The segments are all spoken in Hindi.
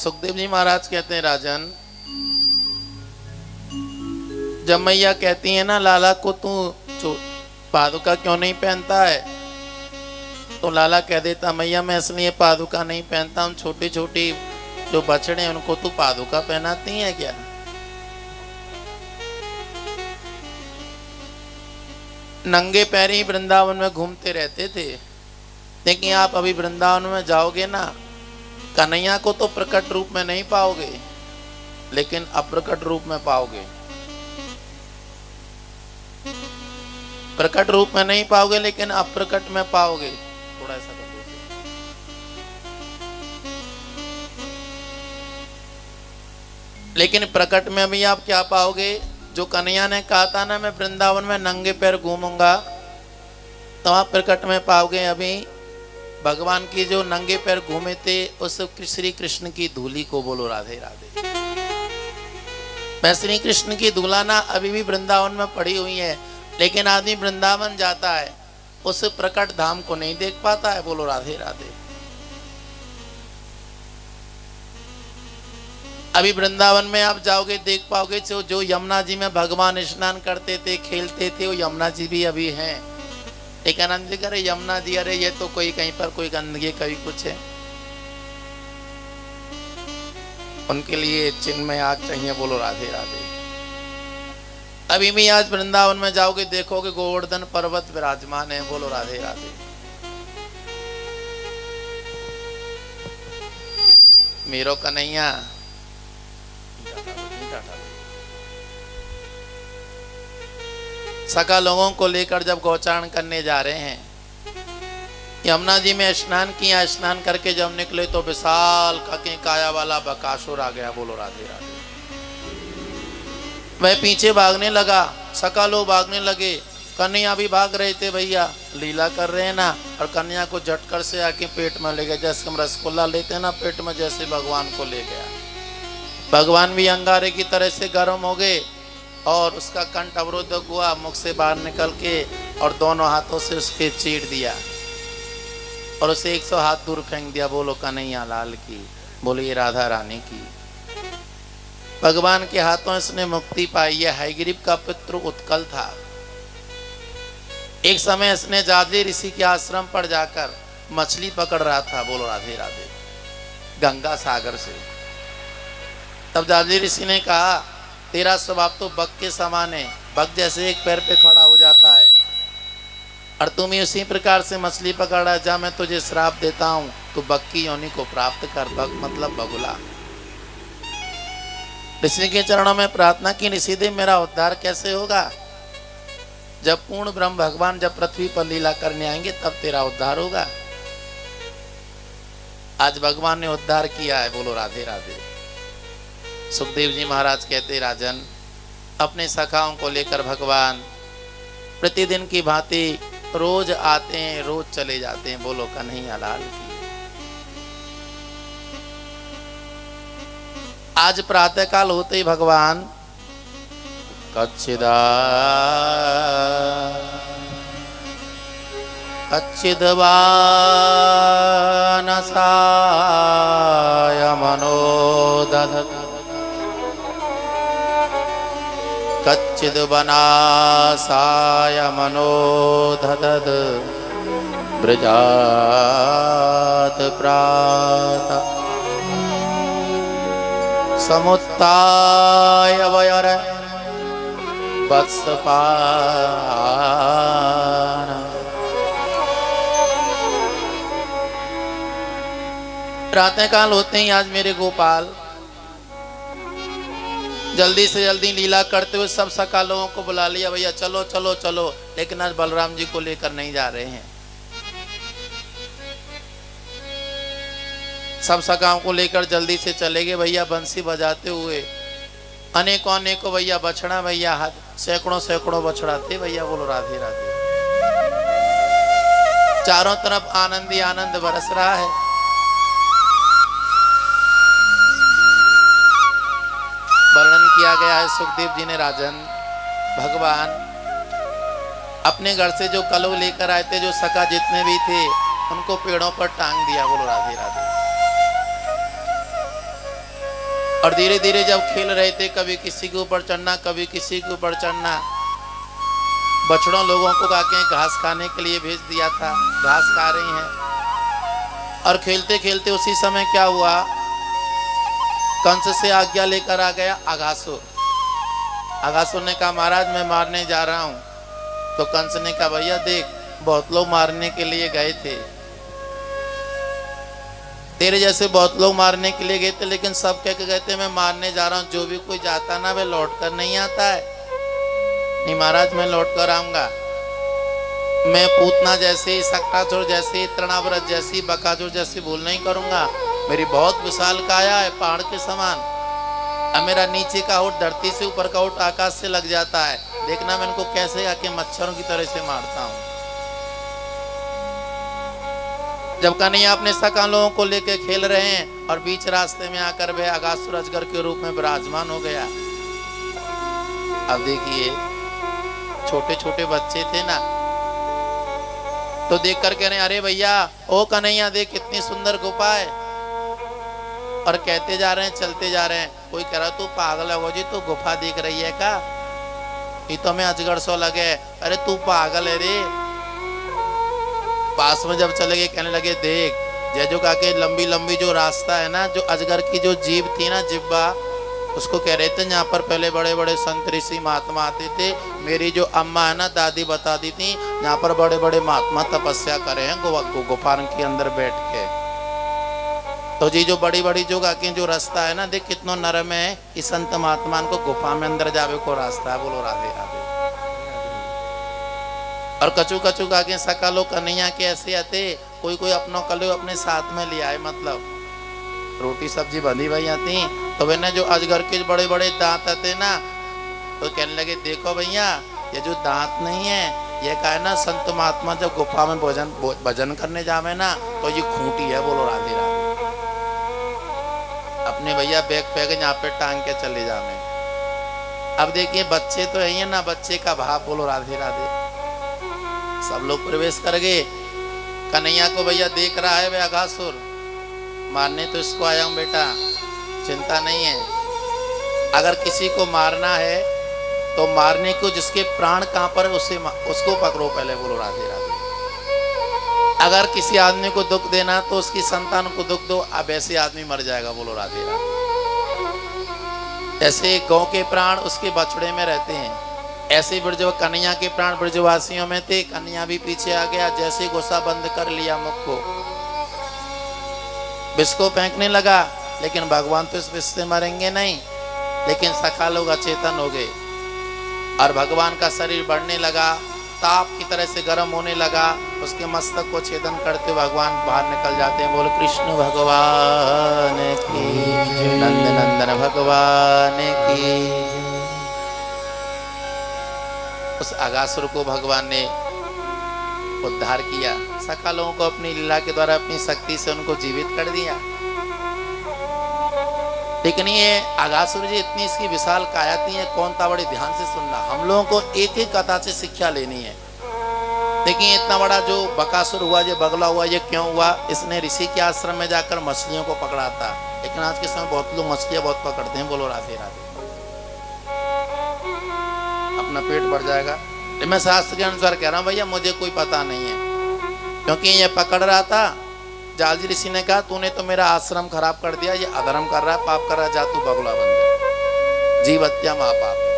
सुखदेव जी महाराज कहते हैं राजन, जब मैया कहती है ना लाला को तू पादुका क्यों नहीं पहनता है, तो लाला कह देता मैया मैं इसलिए पादुका नहीं पहनता हूँ, छोटी छोटी जो बछड़े हैं उनको तू पादुका पहनाती है क्या? नंगे पैर ही वृंदावन में घूमते रहते थे, लेकिन आप अभी वृंदावन में जाओगे ना, कन्हैया को तो प्रकट रूप में नहीं पाओगे, लेकिन अप्रकट रूप में पाओगे। प्रकट रूप में नहीं पाओगे लेकिन अप्रकट में पाओगे। थोड़ा ऐसा कर दो। लेकिन प्रकट में भी आप क्या पाओगे? जो कन्हैया ने कहा था ना मैं वृंदावन में नंगे पैर घूमूंगा, तो आप प्रकट में पाओगे अभी भगवान की जो नंगे पैर घूमे थे उस श्री कृष्ण की धूली को। बोलो राधे राधे। मैं श्री कृष्ण की धूला ना अभी भी वृंदावन में पड़ी हुई है, लेकिन आदमी वृंदावन जाता है उस प्रकट धाम को नहीं देख पाता है। बोलो राधे राधे। अभी वृंदावन में आप जाओगे देख पाओगे जो यमुना जी में भगवान स्नान करते थे खेलते थे वो यमुना जी भी अभी हैं। लेकिन आनंद जी करे यमुना जी, अरे ये तो कोई कहीं पर कोई गंदगी कभी कुछ है, उनके लिए चिन्ह में आग चाहिए। बोलो राधे राधे। अभी भी आज वृंदावन में जाओगे देखोगे गोवर्धन पर्वत विराजमान है। बोलो राधे राधे। मेरो कन्हैया सका लोगों को लेकर जब गौचारण करने जा रहे हैं, यमुना जी में स्नान किया, स्नान करके जब निकले तो विशाल काके काया वाला बकासुर आ गया। बोलो राधे राधे। वह पीछे भागने लगा, सका लोग भागने लगे, कन्हैया भी भाग रहे थे, भैया लीला कर रहे हैं ना, और कन्हैया को झटकर से आके पेट में ले गया, जैसे हम रसगुल्ला लेते हैं ना पेट में, जैसे भगवान को ले गया। भगवान भी अंगारे की तरह से गर्म हो गए और उसका कंठ अवरुद्ध हुआ, मुख से बाहर निकल के और दोनों हाथों से उसके चीर दिया और उसे 100 हाथ दूर फेंक दिया। बोलो कन्हैया लाल की, बोलो ये राधा रानी की। भगवान के हाथों इसने मुक्ति पाई। है हयग्रीव का पुत्र उत्कल था। एक समय इसने जादली ऋषि के आश्रम पर जाकर मछली पकड़ रहा था। बोलो राधे राधे। गंगा सागर से। तब जादली ऋषि ने कहा तेरा स्वभाव तो बग के समान है, बग जैसे एक पैर पे खड़ा हो जाता है और तुम ही उसी प्रकार से मछली पकड़ रहा है। जा मैं तुझे श्राप देता हूँ, तू बग की योनि को प्राप्त कर। बग मतलब बगुला। ऋषि के चरणों में प्रार्थना की, ऋषिदेव मेरा उद्धार कैसे होगा? जब पूर्ण ब्रह्म भगवान जब पृथ्वी पर लीला करने आएंगे तब तेरा उद्धार होगा। आज भगवान ने उद्धार किया है। बोलो राधे राधे। सुखदेव जी महाराज कहते राजन, अपने सखाओं को लेकर भगवान प्रतिदिन की भांति रोज आते हैं रोज चले जाते हैं। बोलो कन्हैया लाल की। आज प्रातः काल होते ही भगवान कच्चिदवानसाय मनोदधत् कच्चिद्वनासाय मनोदधत् ब्रजात् प्रातः समुत्थाय वयर वत्सपान। प्रातःकाल होते ही आज मेरे गोपाल जल्दी से जल्दी लीला करते हुए सब सखा लोगों को बुला लिया, भैया चलो चलो चलो। लेकिन आज बलराम जी को लेकर नहीं जा रहे हैं। सब सखाओं को लेकर जल्दी से चले गए भैया, बंसी बजाते हुए। अनेकों अनेकों भैया बछड़ा, भैया हाथ सैकड़ों सैकड़ों बछड़ा थे भैया। बोलो राधे राधे। चारों तरफ आनंद ही आनंद बरस रहा है। वर्णन किया गया है सुखदेव जी ने राजन, भगवान अपने घर से जो कलौ लेकर आए थे, जो सखा जितने भी थे उनको पेड़ों पर टांग दिया। बोलो राधे राधे। और धीरे धीरे जब खेल रहे थे, कभी किसी के ऊपर चढ़ना, कभी किसी के ऊपर चढ़ना, बछड़ों लोगों को आके घास खाने के लिए भेज दिया था, घास खा रही हैं। और खेलते खेलते उसी समय क्या हुआ, कंस से आज्ञा लेकर आ गया अघासुर। अघासुर ने कहा महाराज मैं मारने जा रहा हूं। तो कंस ने कहा भैया देख, बहुत लोग मारने के लिए गए थे, तेरे जैसे बहुत लोग मारने के लिए गए थे, लेकिन सब कह के गए थे मैं मारने जा रहा हूं। जो भी कोई जाता ना वह लौट कर नहीं आता है। नहीं महाराज मैं लौट कर आऊंगा। मैं पूतना जैसी, सक्टासुर जैसी, तृणाव्रत जैसी, बकासुर जैसी भूल नहीं करूंगा। मेरी बहुत विशाल काया है, पहाड़ के समान। अब मेरा नीचे का होठ धरती से, ऊपर का होठ आकाश से लग जाता है। देखना मैं इनको कैसे आके मच्छरों की तरह से मारता हूं। जब कन्हैया अपने सकालों को लेकर खेल रहे हैं और बीच रास्ते में आकर वह अघासुर अजगर के रूप में विराजमान हो गया। अब देखिए छोटे छोटे बच्चे थे ना, तो देख कर कह रहे अरे भैया ओ कन्हैया देख कितनी सुंदर गुफा है। और कहते जा रहे हैं, चलते जा रहे हैं। कोई कह रहा तू पागल है वो जी, तू गुफा देख रही है का? ये तो हमें अजगर सो लगे। अरे तू पागल है रे। पास में जब चले गए कहने लगे देख जैजो का के लंबी लंबी जो रास्ता है ना, जो अजगर की जो जीभ थी ना, जिब्बा, उसको कह रहे थे यहाँ पर पहले बड़े बड़े संत ऋषि महात्मा आते थे। मेरी जो अम्मा है ना दादी बताती थी यहाँ पर बड़े बड़े महात्मा तपस्या करे हैं गुफा के अंदर बैठ के। तो जी जो बड़ी बड़ी जो आके जो रास्ता है ना, देख कितना नरम है। इस संत महात्मा को गुफा में अंदर जावे को रास्ता है। बोलो राधे राधे। और कचू कचू आगे सकालो कन्हैया के ऐसे आते, कोई कोई अपना कलो अपने साथ में ले आए, मतलब रोटी सब्जी बंधी भाई आती। तो वे जो अजगर के बड़े बड़े दांत आते ना, तो कहने लगे देखो भैया ये जो दांत नहीं है, ये का है ना संत महात्मा जब गुफा में भजन करने जावे ना, तो ये खूंटी है। बोलो राधे राधे। अपने भैया बैग पैग यहाँ पे टांग के चले जावे। अब देखिए बच्चे तो है ना, बच्चे का भाव। बोलो राधे राधे। सब लोग प्रवेश कर गए। कन्हैया को भैया देख रहा है वह अघासुर, मारने तो इसको आया हूं बेटा, चिंता नहीं है। अगर किसी को मारना है तो मारने को जिसके प्राण कहां पर उसको पकड़ो पहले। बोलो राधे राधे। अगर किसी आदमी को दुख देना तो उसकी संतान को दुख दो, अब ऐसे आदमी मर जाएगा। बोलो राधे राधे। ऐसे गौ के प्राण उसके बछड़े में रहते हैं, ऐसे ब्रज कन्हैया के प्राण ब्रजवासियों में थे। कन्हैया भी पीछे आ गया, जैसे गुस्सा बंद कर लिया मुख को, विष को फेंकने लगा। लेकिन भगवान तो इस विष से मरेंगे नहीं। लेकिन सखा लोग अचेतन हो गए और भगवान का शरीर बढ़ने लगा, ताप की तरह से गर्म होने लगा। उसके मस्तक को छेदन करते भगवान बाहर निकल जाते हैं। बोलो कृष्ण भगवान की, नंद नंदन भगवान की। उस अघासुर को भगवान ने उद्धार किया। सखा लोगों को अपनी लीला के द्वारा अपनी शक्ति से उनको जीवित कर दिया। लेकिन ये अघासुर जी इतनी इसकी विशाल काया थी, है कौन था, बड़े ध्यान से सुनना। हम लोगों को एक एक कथा से शिक्षा लेनी है। देखिए इतना बड़ा जो बकासुर हुआ, ये बगला हुआ, ये क्यों हुआ? इसने ऋषि के आश्रम में जाकर मछलियों को पकड़ा था। लेकिन आज के समय बहुत लोग मछलियां बहुत पकड़ते हैं। बोलो राधे राधे। अपना पेट भर जाएगा। मैं शास्त्र के अनुसार कह रहा हूँ भैया, मुझे कोई पता नहीं है, क्योंकि ये पकड़ रहा था। जालजी ऋषि ने कहा तूने तो मेरा आश्रम खराब कर दिया, ये अधर्म कर रहा है, पाप कर रहा है, जा तू बगुला बन जा। जीव हत्या महापाप है।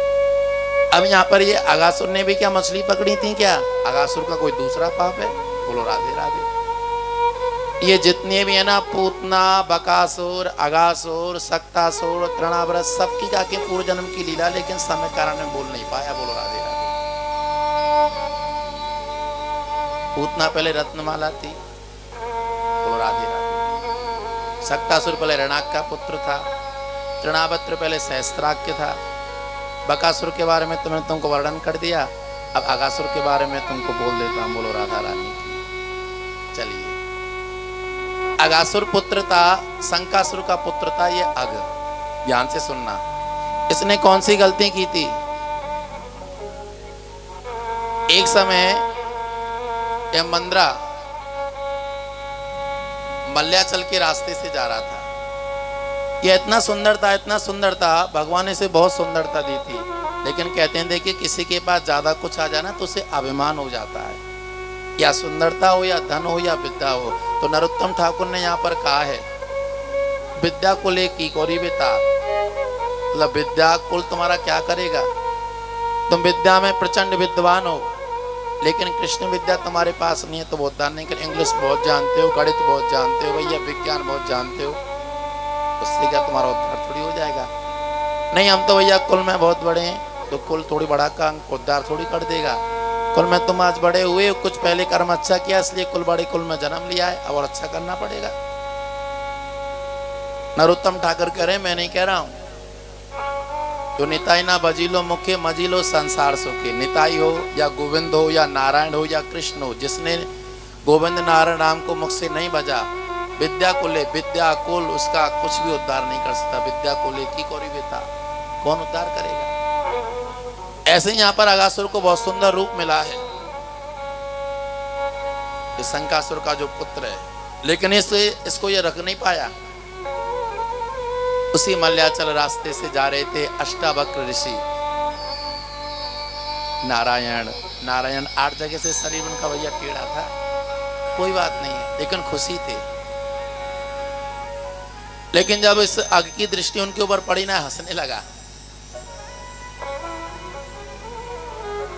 अब यहाँ पर ये अघासुर ने भी क्या मछली पकड़ी थी क्या? अघासुर का कोई दूसरा पाप है? बोलो राधे राधे। ये जितने भी है ना, पूतना, बकासुर, अघासुर, सक्तासुर, तृणाव्रत, सबकी का के पूर्व जन्म की लीला, लेकिन समय कारण में बोल नहीं पाया। बोलो राधे राधे। पूतना पहले रत्नमाला थी। बोलो राधे राधे। सक्तासुर पहले रणाक का पुत्र था। तृणावत्र पहले सहस्त्राक्य था। बकासुर के बारे में तुमने तुमको वर्णन कर दिया। अब अघासुर के बारे में तुमको बोल देता हूं। बोलो राधा रानी की। चलिए, अघासुर पुत्र था, शंकासुर का पुत्र था ये अघ। ध्यान से सुनना। इसने कौन सी गलती की थी? एक समय यह मंद्रा मल्याचल के रास्ते से जा रहा था। ये इतना सुंदर था, भगवान ने इसे बहुत सुंदरता दी थी, लेकिन कहते हैं देखिए किसी के पास ज्यादा कुछ आ जाए ना तो उसे अभिमान हो जाता है, या सुंदरता हो या धन हो या विद्या हो। तो नरोत्तम ठाकुर ने यहाँ पर कहा है विद्या कुल की गौरी बेटा, मतलब विद्या कुल तुम्हारा क्या करेगा, तुम विद्या में प्रचंड विद्वान हो लेकिन कृष्ण विद्या तुम्हारे पास नहीं है तो बहुत दान नहीं कर, इंग्लिश बहुत जानते हो, गणित बहुत जानते हो, भैया विज्ञान बहुत जानते हो, उससे क्या तुम्हारा उद्धार थोड़ी हो जाएगा। नहीं हम तो भैया कुल में बहुत बड़े हैं, तो कुल थोड़ी बड़ा का उद्धार थोड़ी कर देगा। कुल में तुम आज बड़े हुए, कुछ पहले कर्म अच्छा किया इसलिए कुल बड़े कुल में जन्म लिया है, अब और अच्छा करना पड़ेगा। नरोत्तम ठाकुर कह रहे मैं नहीं कह रहा हूं, जो निताई ना बजीलो मुखे मजीलो संसार सुखे। निताई हो या गोविंद हो या नारायण हो या कृष्ण हो, जिसने गोविंद नारायण राम को मुख से नहीं बजा, विद्या को ले, विद्या कुल उसका कुछ भी उद्धार नहीं कर सकता। विद्या को ले की कौरी बेटा, कौन उद्धार करेगा। ऐसे ही यहाँ पर अगासुर को बहुत सुंदर रूप मिला है, इस शंकासुर का जो पुत्र है, लेकिन इसको ये रख नहीं पाया। उसी मल्याचल रास्ते से जा रहे थे अष्टावक्र ऋषि, नारायण 8 जगह से शरीर उनका भैया टेढ़ा था, कोई बात नहीं है, लेकिन खुशी थे। लेकिन जब इस आग की दृष्टि उनके ऊपर पड़ी ना, हंसने लगा,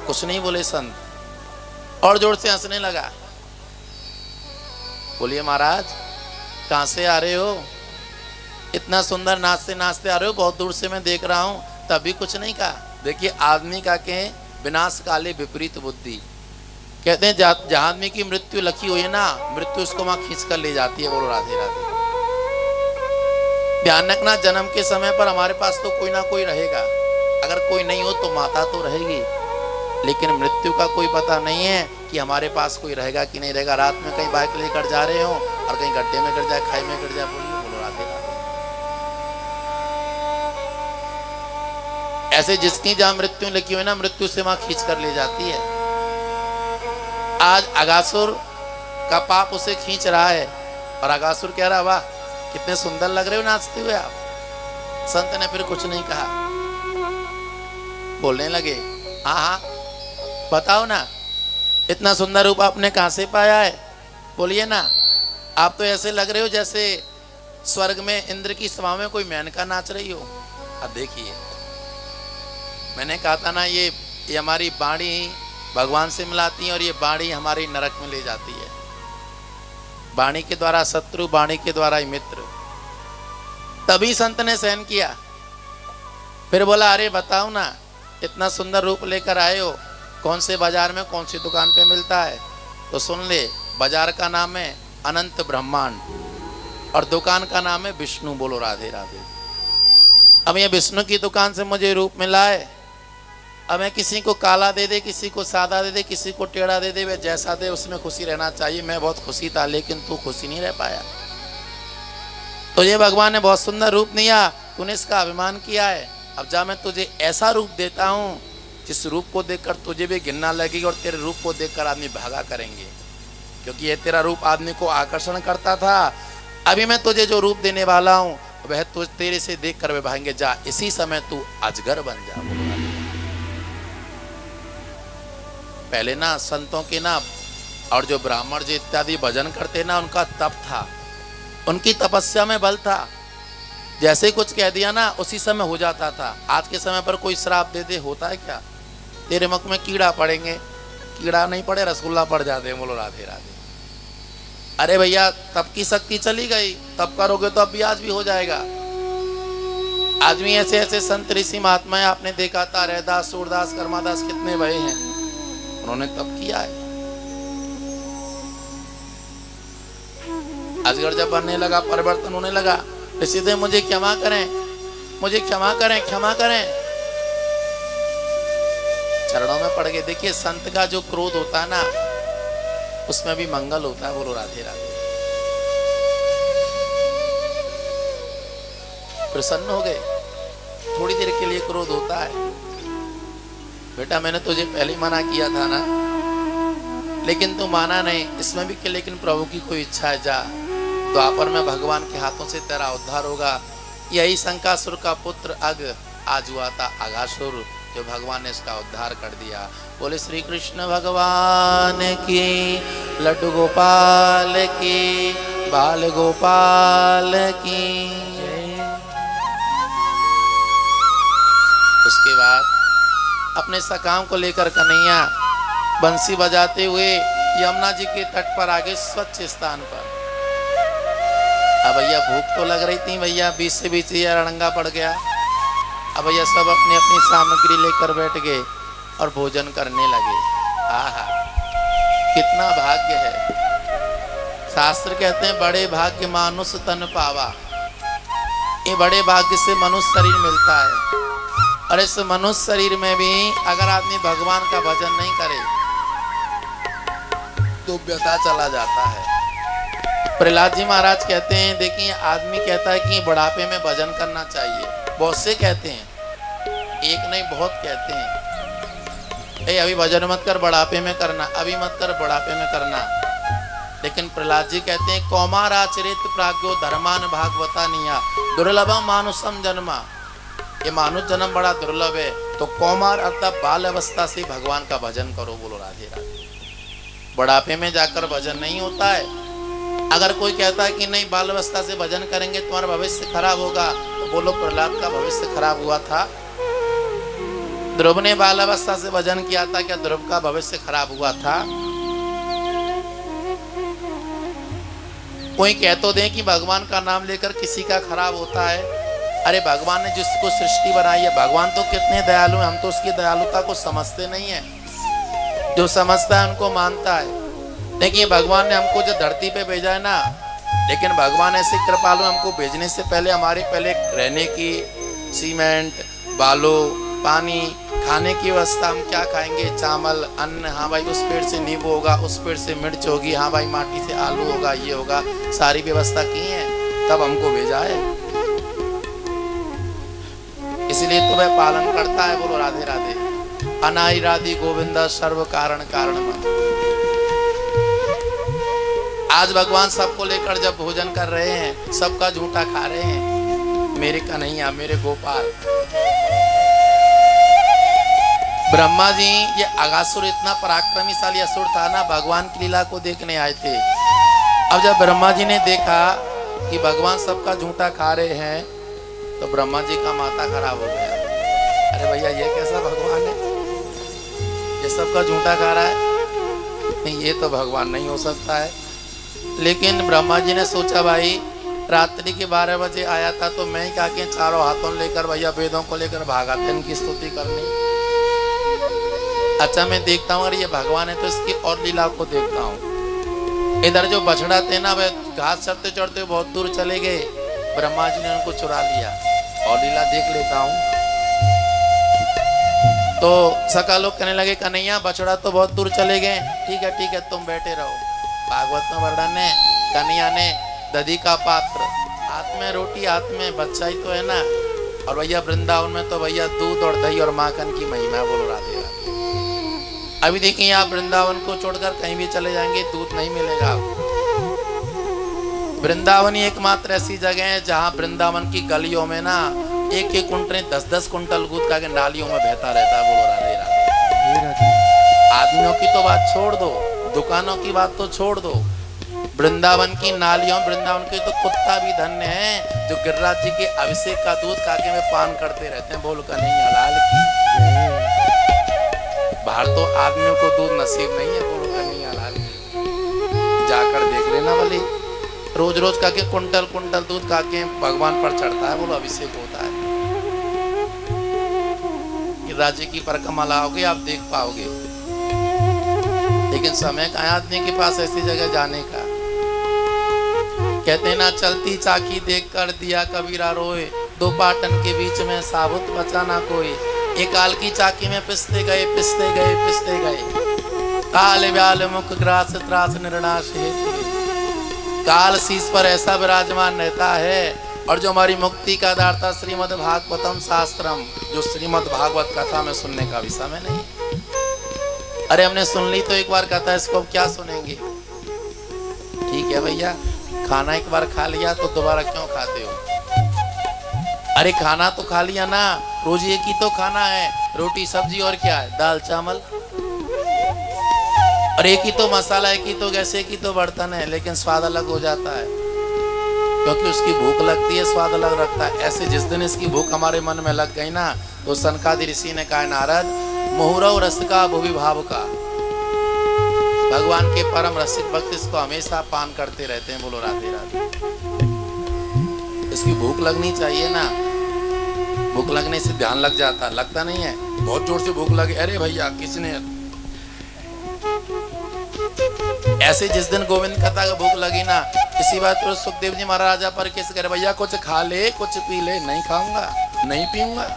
कुछ नहीं बोले संत, और जोर से हंसने लगा। बोलिए महाराज कहां से आ रहे हो, इतना सुंदर नाचते नाचते आ रहे हो, बहुत दूर से मैं देख रहा हूं, तभी कुछ नहीं कहा। देखिए आदमी का कहें विनाश काले विपरीत बुद्धि, कहते हैं जहां आदमी की मृत्यु लिखी हुई है ना, मृत्यु उसको वहां खींच कर ले जाती है। बोलो राधे राधे। ध्यान रखना जन्म के समय पर हमारे पास तो कोई ना कोई रहेगा, अगर कोई नहीं हो तो माता तो रहेगी, लेकिन मृत्यु का कोई पता नहीं है कि हमारे पास कोई रहेगा कि नहीं रहेगा। रात में कहीं बाइक लेकर जा रहे हो और कहीं गड्ढे में गिर जाए, खाई में गिर जाए, बोलो राधे राधे। ऐसे जिसकी जहां मृत्यु लिखी हुई ना, मृत्यु से वहां खींच कर ले जाती है। आज अगासुर का पाप उसे खींच रहा है और अगासुर कह रहा वाह कितने सुंदर लग रहे हो नाचते हुए आप। संत ने फिर कुछ नहीं कहा, बोलने लगे हाँ बताओ ना, इतना सुंदर रूप आपने कहां से पाया है, बोलिए ना। आप तो ऐसे लग रहे हो जैसे स्वर्ग में इंद्र की सभा में कोई मेनका नाच रही हो। अब देखिए मैंने कहा था ना, ये हमारी बाणी भगवान से मिलाती है और ये बाणी हमारी नरक में ले जाती है। बाणी के द्वारा शत्रु, बाणी के द्वारा ही मित्र। तभी संत ने सहन किया, फिर बोला अरे बताओ ना, इतना सुंदर रूप लेकर आए हो, कौन से बाजार में कौन सी दुकान पे मिलता है। तो सुन ले, बाजार का नाम है अनंत ब्रह्मांड और दुकान का नाम है विष्णु। बोलो राधे राधे। अब ये विष्णु की दुकान से मुझे रूप मिला है, अब मैं किसी को काला दे दे, किसी को सादा दे दे, किसी को टेढ़ा दे दे, वे जैसा दे उसमें खुशी रहना चाहिए। मैं बहुत खुशी था लेकिन तू खुशी नहीं रह पाया। तो ये भगवान ने बहुत सुंदर रूप दिया, तूने इसका अभिमान किया है। अब जा मैं तुझे ऐसा रूप देता हूँ जिस रूप को देखकर तुझे भी घिरना लगेगी और तेरे रूप को देखकर आदमी भागा करेंगे, क्योंकि ये तेरा रूप आदमी को आकर्षण करता था। अभी मैं तुझे जो रूप देने वाला हूँ वह तुझ तेरे से देख कर वे भागेंगे। जा इसी समय तू अजगर बन जा। पहले ना संतों के ना और जो ब्राह्मण जी इत्यादि भजन करते ना, उनका तप था, उनकी तपस्या में बल था। जैसे कुछ कह दिया ना उसी समय हो जाता था। आज के समय पर कोई श्राप दे दे, होता है क्या? तेरे मुख में कीड़ा पड़ेंगे, कीड़ा नहीं पड़े रसगुल्ला पड़ जाते हैं। बोलो राधे राधे। अरे भैया तप की शक्ति चली गई, तप करोगे तो अब भी हो जाएगा। आज भी ऐसे ऐसे संत ऋषि महात्मा आपने देखा था, रैदास, सूरदास, कर्मादास, कितने भय हैं, उन्होंने तप किया है। अजगर जब बनने लगा, परिवर्तन होने लगा, सीधे मुझे क्षमा करें, मुझे क्षमा करें, क्षमा करें, चरणों में पड़ गए। देखिए संत का जो क्रोध होता है ना, उसमें भी मंगल होता है। बोलो राधे राधे। प्रसन्न हो गए। थोड़ी देर के लिए क्रोध होता है, बेटा मैंने तुझे पहले ही मना किया था ना, लेकिन तू माना नहीं। इसमें भी कि लेकिन प्रभु की कोई इच्छा है, जा द्वापर में भगवान के हाथों से तेरा उद्धार होगा। यही शंकासुर का पुत्र अग आज हुआ था अघासुर, जो भगवान ने इसका उद्धार कर दिया। बोले श्री कृष्ण भगवान की, लड्डू गोपाल की, बाल गोपाल की। उसके बाद अपने सकाम को लेकर कन्हैया बंसी बजाते हुए यमुना जी के तट पर आगे स्वच्छ स्थान पर। अब भैया भूख तो लग रही थी भैया, बीच से बीच ये अड़ंगा पड़ गया। अब भैया सब अपनी अपनी सामग्री लेकर बैठ गए और भोजन करने लगे। आहा, कितना भाग्य है। शास्त्र कहते हैं बड़े भाग्य मानुष तन पावा। ये बड़े भाग्य से मनुष्य शरीर मिलता है, और इस मनुष्य शरीर में भी अगर आदमी भगवान का भजन नहीं करे तो व्यथा चला जाता है। प्रहलाद जी महाराज कहते हैं, देखिए आदमी कहता है कि बुढ़ापे में भजन करना चाहिए, बहुत से कहते हैं, एक नहीं बहुत कहते हैं, अभी भजन मत कर बुढ़ापे में करना, अभी मत कर बुढ़ापे में करना। लेकिन प्रहलाद जी कहते हैं कौमाराचरित प्राज्ञो धर्मान भागवता निया दुर्लभम मानुषम जन्मा। ये मानुष जन्म बड़ा दुर्लभ है, तो कौमार अर्थात बाल अवस्था से भगवान का भजन करो। बोलो राधे राधे। बुढ़ापे में जाकर भजन नहीं होता है। अगर कोई कहता है कि नहीं बाल अवस्था से भजन करेंगे तुम्हारा भविष्य खराब होगा, तो बोलो प्रहलाद का भविष्य खराब हुआ था? ध्रुव ने बाल अवस्था से भजन किया था, क्या ध्रुव का भविष्य खराब हुआ था? कोई कह तो दे कि भगवान का नाम लेकर किसी का खराब होता है। अरे भगवान ने जिसको सृष्टि बनाई है, भगवान तो कितने दयालु हैं, हम तो उसकी दयालुता को समझते नहीं है। जो समझता है उनको मानता है। देखिए भगवान ने हमको जो धरती पे भेजा है ना, लेकिन भगवान ऐसे कृपालु, हमको भेजने से पहले हमारे पहले रहने की सीमेंट, बालू, पानी, खाने की व्यवस्था, हम क्या खाएंगे, चावल, अन्न, हाँ भाई उस पेड़ से नींबू होगा, उस पेड़ से मिर्च होगी, हाँ भाई माटी से आलू होगा, ये होगा, सारी व्यवस्था की है, तब हमको भेजा है। इसलिए तो वह पालन करता है। बोलो राधे राधे। अनाई राधे गोविंदा सर्व कारण कारण। आज भगवान सबको लेकर जब भोजन कर रहे हैं, सबका झूठा खा रहे हैं। मेरे कन्हैया, मेरे गोपाल। ब्रह्मा जी, ये अघासुर इतना पराक्रमीशाली असुर था ना, भगवान की लीला को देखने आए थे। अब जब ब्रह्मा जी ने देखा कि भगवान सबका झूठा खा रहे हैं, तो ब्रह्मा जी का माथा खराब हो गया। अरे भैया ये कैसा भगवान है, ये सबका झूठा खा रहा है? नहीं, ये तो भगवान नहीं हो सकता है। लेकिन ब्रह्मा जी ने सोचा भाई रात्रि के 12 बजे आया था, तो मैं ही क्या के चारों हाथों लेकर भैया वेदों को लेकर भागा था इनकी स्तुति करनी। अच्छा मैं देखता हूँ अरे ये भगवान है, तो इसकी और लीला को देखता हूँ। इधर जो बछड़ा थे ना, वह घास चढ़ते चढ़ते बहुत दूर चले गए। ब्रह्मा जी ने उनको चुरा लिया, और लीला देख लेता हूँ। तो सका लोग कहने लगे कन्हैया बछड़ा तो बहुत दूर चले गए, ठीक है तुम बैठे रहो। भागवत में वर्णन है, कन्हैया ने दधी का पात्र, हाथ में रोटी, हाथ में बच्चा ही तो है ना, और भैया वृंदावन में तो भैया दूध और दही और माखन की महिमा। बोलो राधे राधे। अभी देखिए आप वृंदावन को छोड़कर कहीं भी चले जाएंगे दूध नहीं मिलेगा आपको। वृंदावन ही एकमात्र ऐसी जगह है जहाँ वृंदावन की गलियों में ना एक एक कुंटल 10-10 कुंटल दूध का नालियों में बहता रहता है। बोलो राधे राधे। आदमियों की तो बात छोड़ दो, दुकानों की बात तो छोड़ दो, वृंदावन की नालियों, वृंदावन के तो कुत्ता भी धन्य है जो गिरिराज जी के अभिषेक का दूध खाके में पान करते रहते हैं। बोल कन्हैया लाल की। बाहर तो आदमियों को दूध नसीब नहीं है। बोलो कन्हैया लाल की। जाकर देख लेना भले, रोज रोज का के कुंटल कुंटल दूध खाके भगवान पर चढ़ता है। बोलो अभिषेक होता है। गिरिराज जी की परिक्रमा लाओगे आप देख पाओगे, लेकिन समय का आदमी के पास ऐसी जगह जाने का। कहते ना चलती चाकी देखकर दिया कबीरा रोए, दो पाटन के बीच में साबुत बचा ना कोई। एक काल की चाकी में पिसते गए पिसते गए पिसते गए। काल व्याल मुख ग्रास त्रास निर्णाश हेतु। काल शीश पर ऐसा विराजमान रहता है, और जो हमारी मुक्ति का आधार था श्रीमद् भागवतम शास्त्रम, जो श्रीमद् भागवत कथा में सुनने का भी समय नहीं। अरे हमने सुन ली तो एक बार कथा, इसको क्या सुनेंगे? ठीक है भैया, खाना एक बार खा लिया तो दोबारा क्यों खाते हो? अरे खाना तो खा लिया ना, रोज एक ही तो खाना है, रोटी सब्जी और क्या है, दाल चावल। और एक ही तो मसाला, एक ही तो गैस, एक ही तो बर्तन है, लेकिन स्वाद अलग हो जाता है क्योंकि उसकी भूख लगती है, स्वाद अलग रखता है। ऐसे जिस दिन इसकी भूख हमारे मन में लग गई ना, तो सनकादि ऋषि ने कहा, नारद मुहुरव रस का भुवि भाव का, भगवान के परम रसिक भक्त इसको हमेशा पान करते रहते हैं। बोलो राधे राधे। इसकी भूख लगनी चाहिए ना, भूख लगने से ध्यान लग जाता, लगता नहीं है। बहुत जोर से भूख लगे, अरे भैया किसने, ऐसे जिस दिन गोविंद कथा का भूख लगी ना, इसी बात पर सुखदेव जी महाराजा पर किस करे, भैया कुछ खा ले कुछ पी ले। नहीं खाऊंगा नहीं पीऊंगा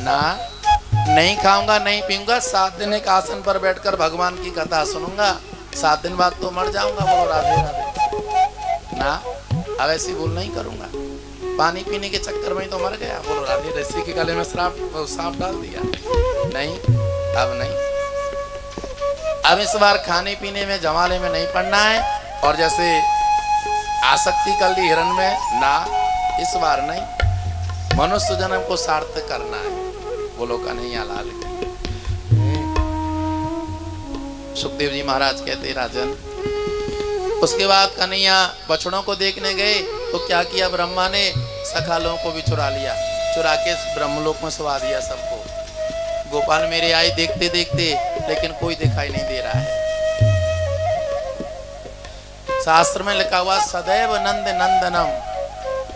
ना, नहीं खाऊंगा नहीं पीऊंगा, 7 दिन एक आसन पर बैठकर भगवान की कथा सुनूंगा, 7 दिन बाद तो मर जाऊंगा। बोलो राधे राधे ना, अब ऐसी भूल नहीं करूंगा। पानी पीने के चक्कर में ही तो मर गया। बोलो राधे, रस्सी के गले में सांप डाल दिया, नहीं अब नहीं। अब इस बार खाने पीने में जमाले में नहीं पड़ना है, और जैसे आसक्ति कर ली हिरण में ना, इस बार नहीं। मनुष्य जन्म को सार्थक करना है। बोलो कन्हैया लाल की। सुखदेव जी महाराज कहते, राजन उसके बाद कन्हैया बछड़ों को देखने गए तो क्या किया, ब्रह्मा ने सखा लोगों को भी चुरा लिया, चुरा के ब्रह्मलोक में सवा दिया सबको। गोपाल मेरे आए देखते देखते, लेकिन कोई दिखाई नहीं दे रहा है। शास्त्र में लिखा हुआ सदैव नंद नंदनम,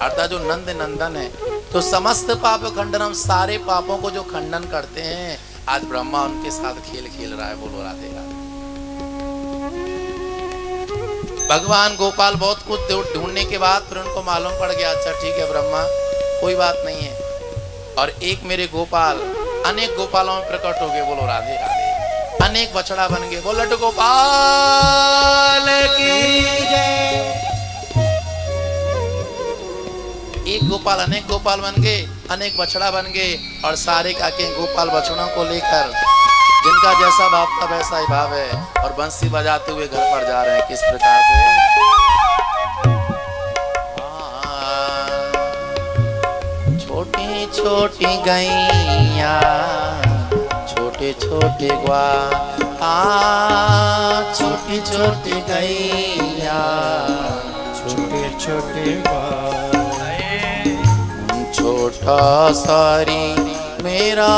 अर्थात जो नंद नंदन है तो समस्त पाप खंडनम, सारे पापों को जो खंडन करते हैं, आज ब्रह्मा उनके साथ खेल खेल रहा है। बोलो राधे राधे। भगवान गोपाल बहुत कुछ ढूंढने के बाद फिर उनको मालूम पड़ गया, अच्छा ठीक है ब्रह्मा कोई बात नहीं है। और एक मेरे गोपाल अनेक गोपालों में प्रकट हो गए। बोलो राधे राधे। अनेक बछड़ा बन गए। बोलो लड्डू गोपाल की जय। एक गोपाल अनेक गोपाल बन गए, अनेक बछड़ा बन गए, और सारे काके गोपाल बछड़ों को लेकर, जिनका जैसा भाव था वैसा ही भाव है, और बंसी बजाते हुए घर पर जा रहे हैं। किस प्रकार से, छोटी छोटी गैया छोटे छोटे ग्वाल, छोटी छोटी गैया छोटे छोटे ग्वाल, छोटा सारी मेरा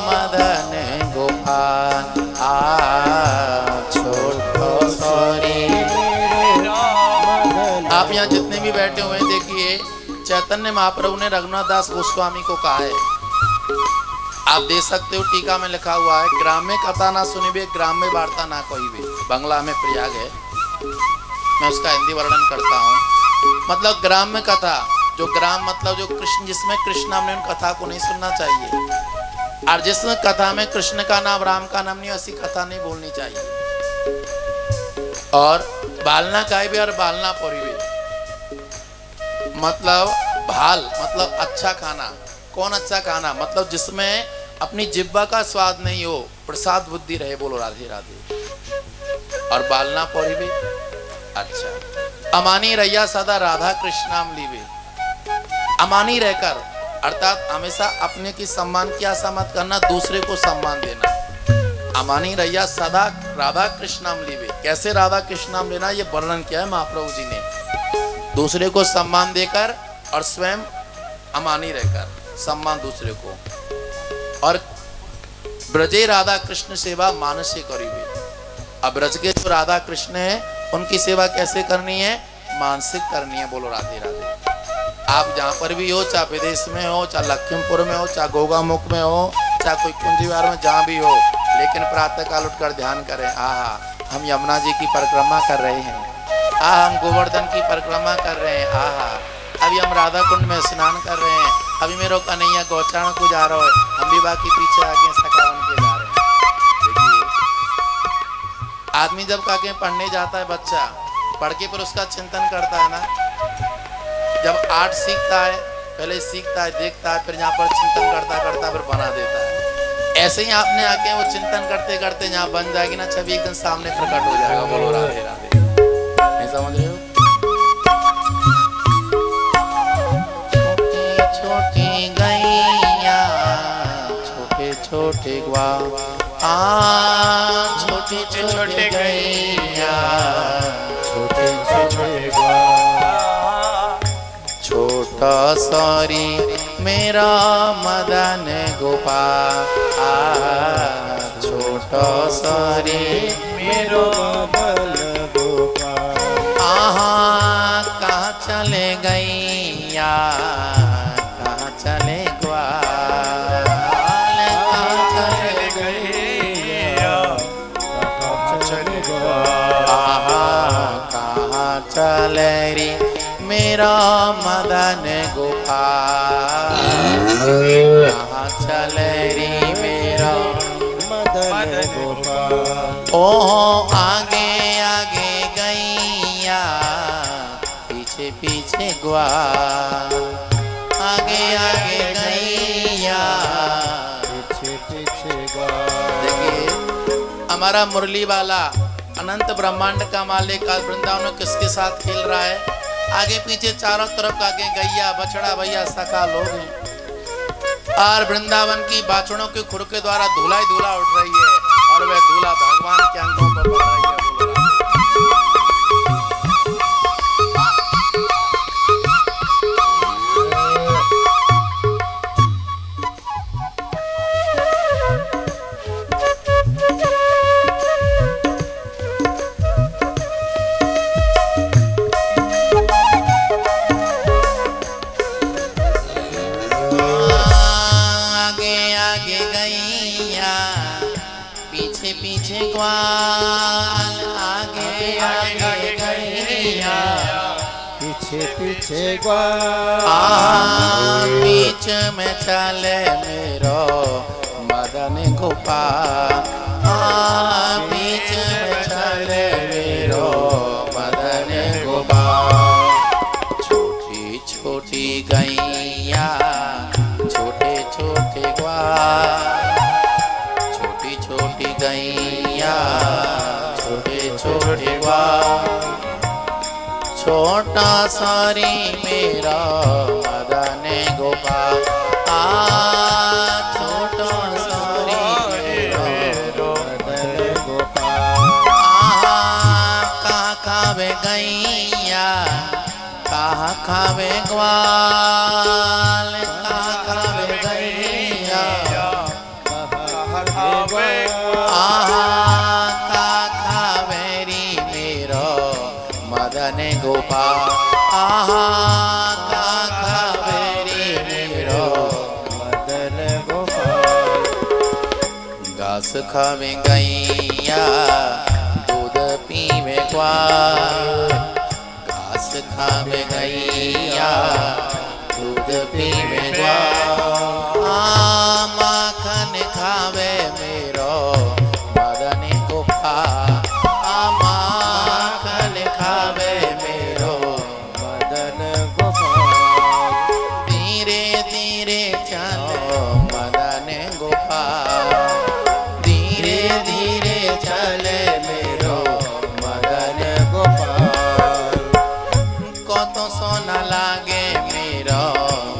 मदन गोपाल, छोटा सारी मेरा मदन। आप यहाँ जितने भी बैठे हुए हैं, देखिए चैतन्य महाप्रभु ने रघुनाथ दास गोस्वामी को कहा है, आप देख सकते हो टीका में लिखा हुआ है, ग्राम्य कथा ना सुनिबे ग्राम्य वार्ता ना कहिबे। बंगला में प्रयाग है, मैं उसका हिंदी वर्णन करता हूँ। मतलब ग्राम्य कथा, जो ग्राम मतलब जो कृष्ण, जिसमें कृष्ण नाम ने, उन कथा को नहीं सुनना चाहिए। और जिस कथा में कृष्ण का नाम राम का नाम नहीं, ऐसी कथा नहीं बोलनी चाहिए। और बालना कायबे और बालना पोरिबे, मतलब भाल मतलब अच्छा खाना। कौन अच्छा खाना, मतलब जिसमें अपनी जिब्बा का स्वाद नहीं हो, प्रसाद बुद्धि रहे। बोलो राधे राधे। और बालना पोरिबे, अच्छा अमानी रैया सदा राधा कृष्ण नाम लीबे। अमानी रहकर, अर्थात हमेशा अपने की सम्मान की आशा मत करना, दूसरे को सम्मान देना। अमानी रैया सदा राधा कृष्ण नाम लीबे। कैसे राधा कृष्ण नाम लेना, ये वर्णन किया है महाप्रभु जी ने। दूसरे को सम्मान देकर और स्वयं अमानी रहकर सम्मान दूसरे को। और ब्रजे राधा कृष्ण सेवा मानसे करीबे। अब ब्रज के जो राधा कृष्ण है, उनकी सेवा कैसे करनी है, मानसिक करनी है। बोलो राधे राधे। आप जहाँ पर भी हो, चाहे विदेश में हो, चाहे लखीमपुर में हो, चाहे गोगामुख में हो, चाहे कोई कुंजीवार में, जहाँ भी हो, लेकिन प्रातः काल उठकर ध्यान करें, हम यमुना जी की परिक्रमा कर रहे हैं, हम गोवर्धन की परिक्रमा कर रहे हैं, अभी हम राधा कुंड में स्नान कर रहे हैं, अभी मेरे कन्हैया गौचारण को जा रहा है, हम भी बाकी पीछे आके सखा बन के जा रहे हैं। देखिए, आदमी जब काके पढ़ने जाता है, बच्चा पढ़ के फिर उसका चिंतन करता है ना। जब आर्ट सीखता है, पहले सीखता है, देखता है, फिर यहाँ पर चिंतन करता करता फिर बना देता है। ऐसे ही आपने आके वो चिंतन करते करते यहाँ बन जाएगी ना छवि, एक दिन सामने प्रकट हो जाएगा। बोलो राधे राधे। नहीं समझ रहे हो? छोटे छोटे ग्वाल छोटे छोटे गैया छोटे छोटे ग्वाल छोटा सारी मेरा मदन गोपाल छोटा सारी मेरो मदन गोपाल कहाँ चले गैया कहाँ चले ग्वाल कहाँ चले गैया कहाँ चले ग्वाल कहाँ चले रे मेरा मदन गोपाल कहाँ चले रे मेरा मदन गोपाल ओह आगे आगे गैया पीछे पीछे ग्वाल आगे आगे गैया पीछे पीछे ग्वाल। देखिए हमारा मुरली वाला अनंत ब्रह्मांड का मालिक आज वृंदावन में किसके साथ खेल रहा है। आगे पीछे चारों तरफ आगे गैया बछड़ा भैया सखा लोग हैं और वृंदावन की बाछड़ों के खुर के द्वारा धूला ही धूला उठ रही है और वह धूला भगवान के अंगों पर पड़ रही है। पीछे ग्वाल आगे आगे गैया पीछे पीछे ग्वाल बीच में चले मेरो मदन गोपाल बीच में चले मेरो मदन गोपाल छोटी छोटी गैया छोटे छोटे ग्वाल छोटी गैया छोटे छोटे ग्वाल छोटा सारी मेरा मदन गोपाल छोटा सारी मेरा मदन गोपाल कहाँ खावे गैया कहाँ खावे ग्वाल कहाँ खावे गैया खावेरी मेरो मदन गोपाल खावेरी मेरो मदन गोपाल घास खावे गैया दूध पीवे ग्वाल घास खावे गैया दूध पीवे ग्वाल माखन खावे मेरो मदन गोपाल माखन खावे मेरो मदन गोपाल धीरे धीरे चलो मदन गोपाल धीरे धीरे चले मेरो मदन गोपाल को तो सोना लागे मेरो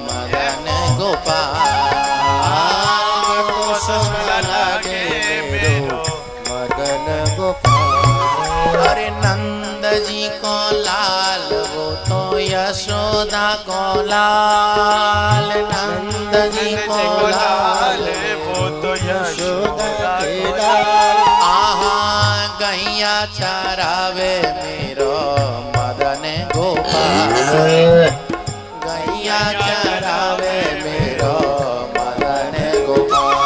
मदन गोपाल लागे मेरो मदन गोपाल अरे नंद जी को लाल वो तो यशोदा को लाल नंद जी को लाल वो तो यशोदा के लाल गैया चरावे मेरो मदन गोपाल गैया चरावे मेरो मदन गोपाल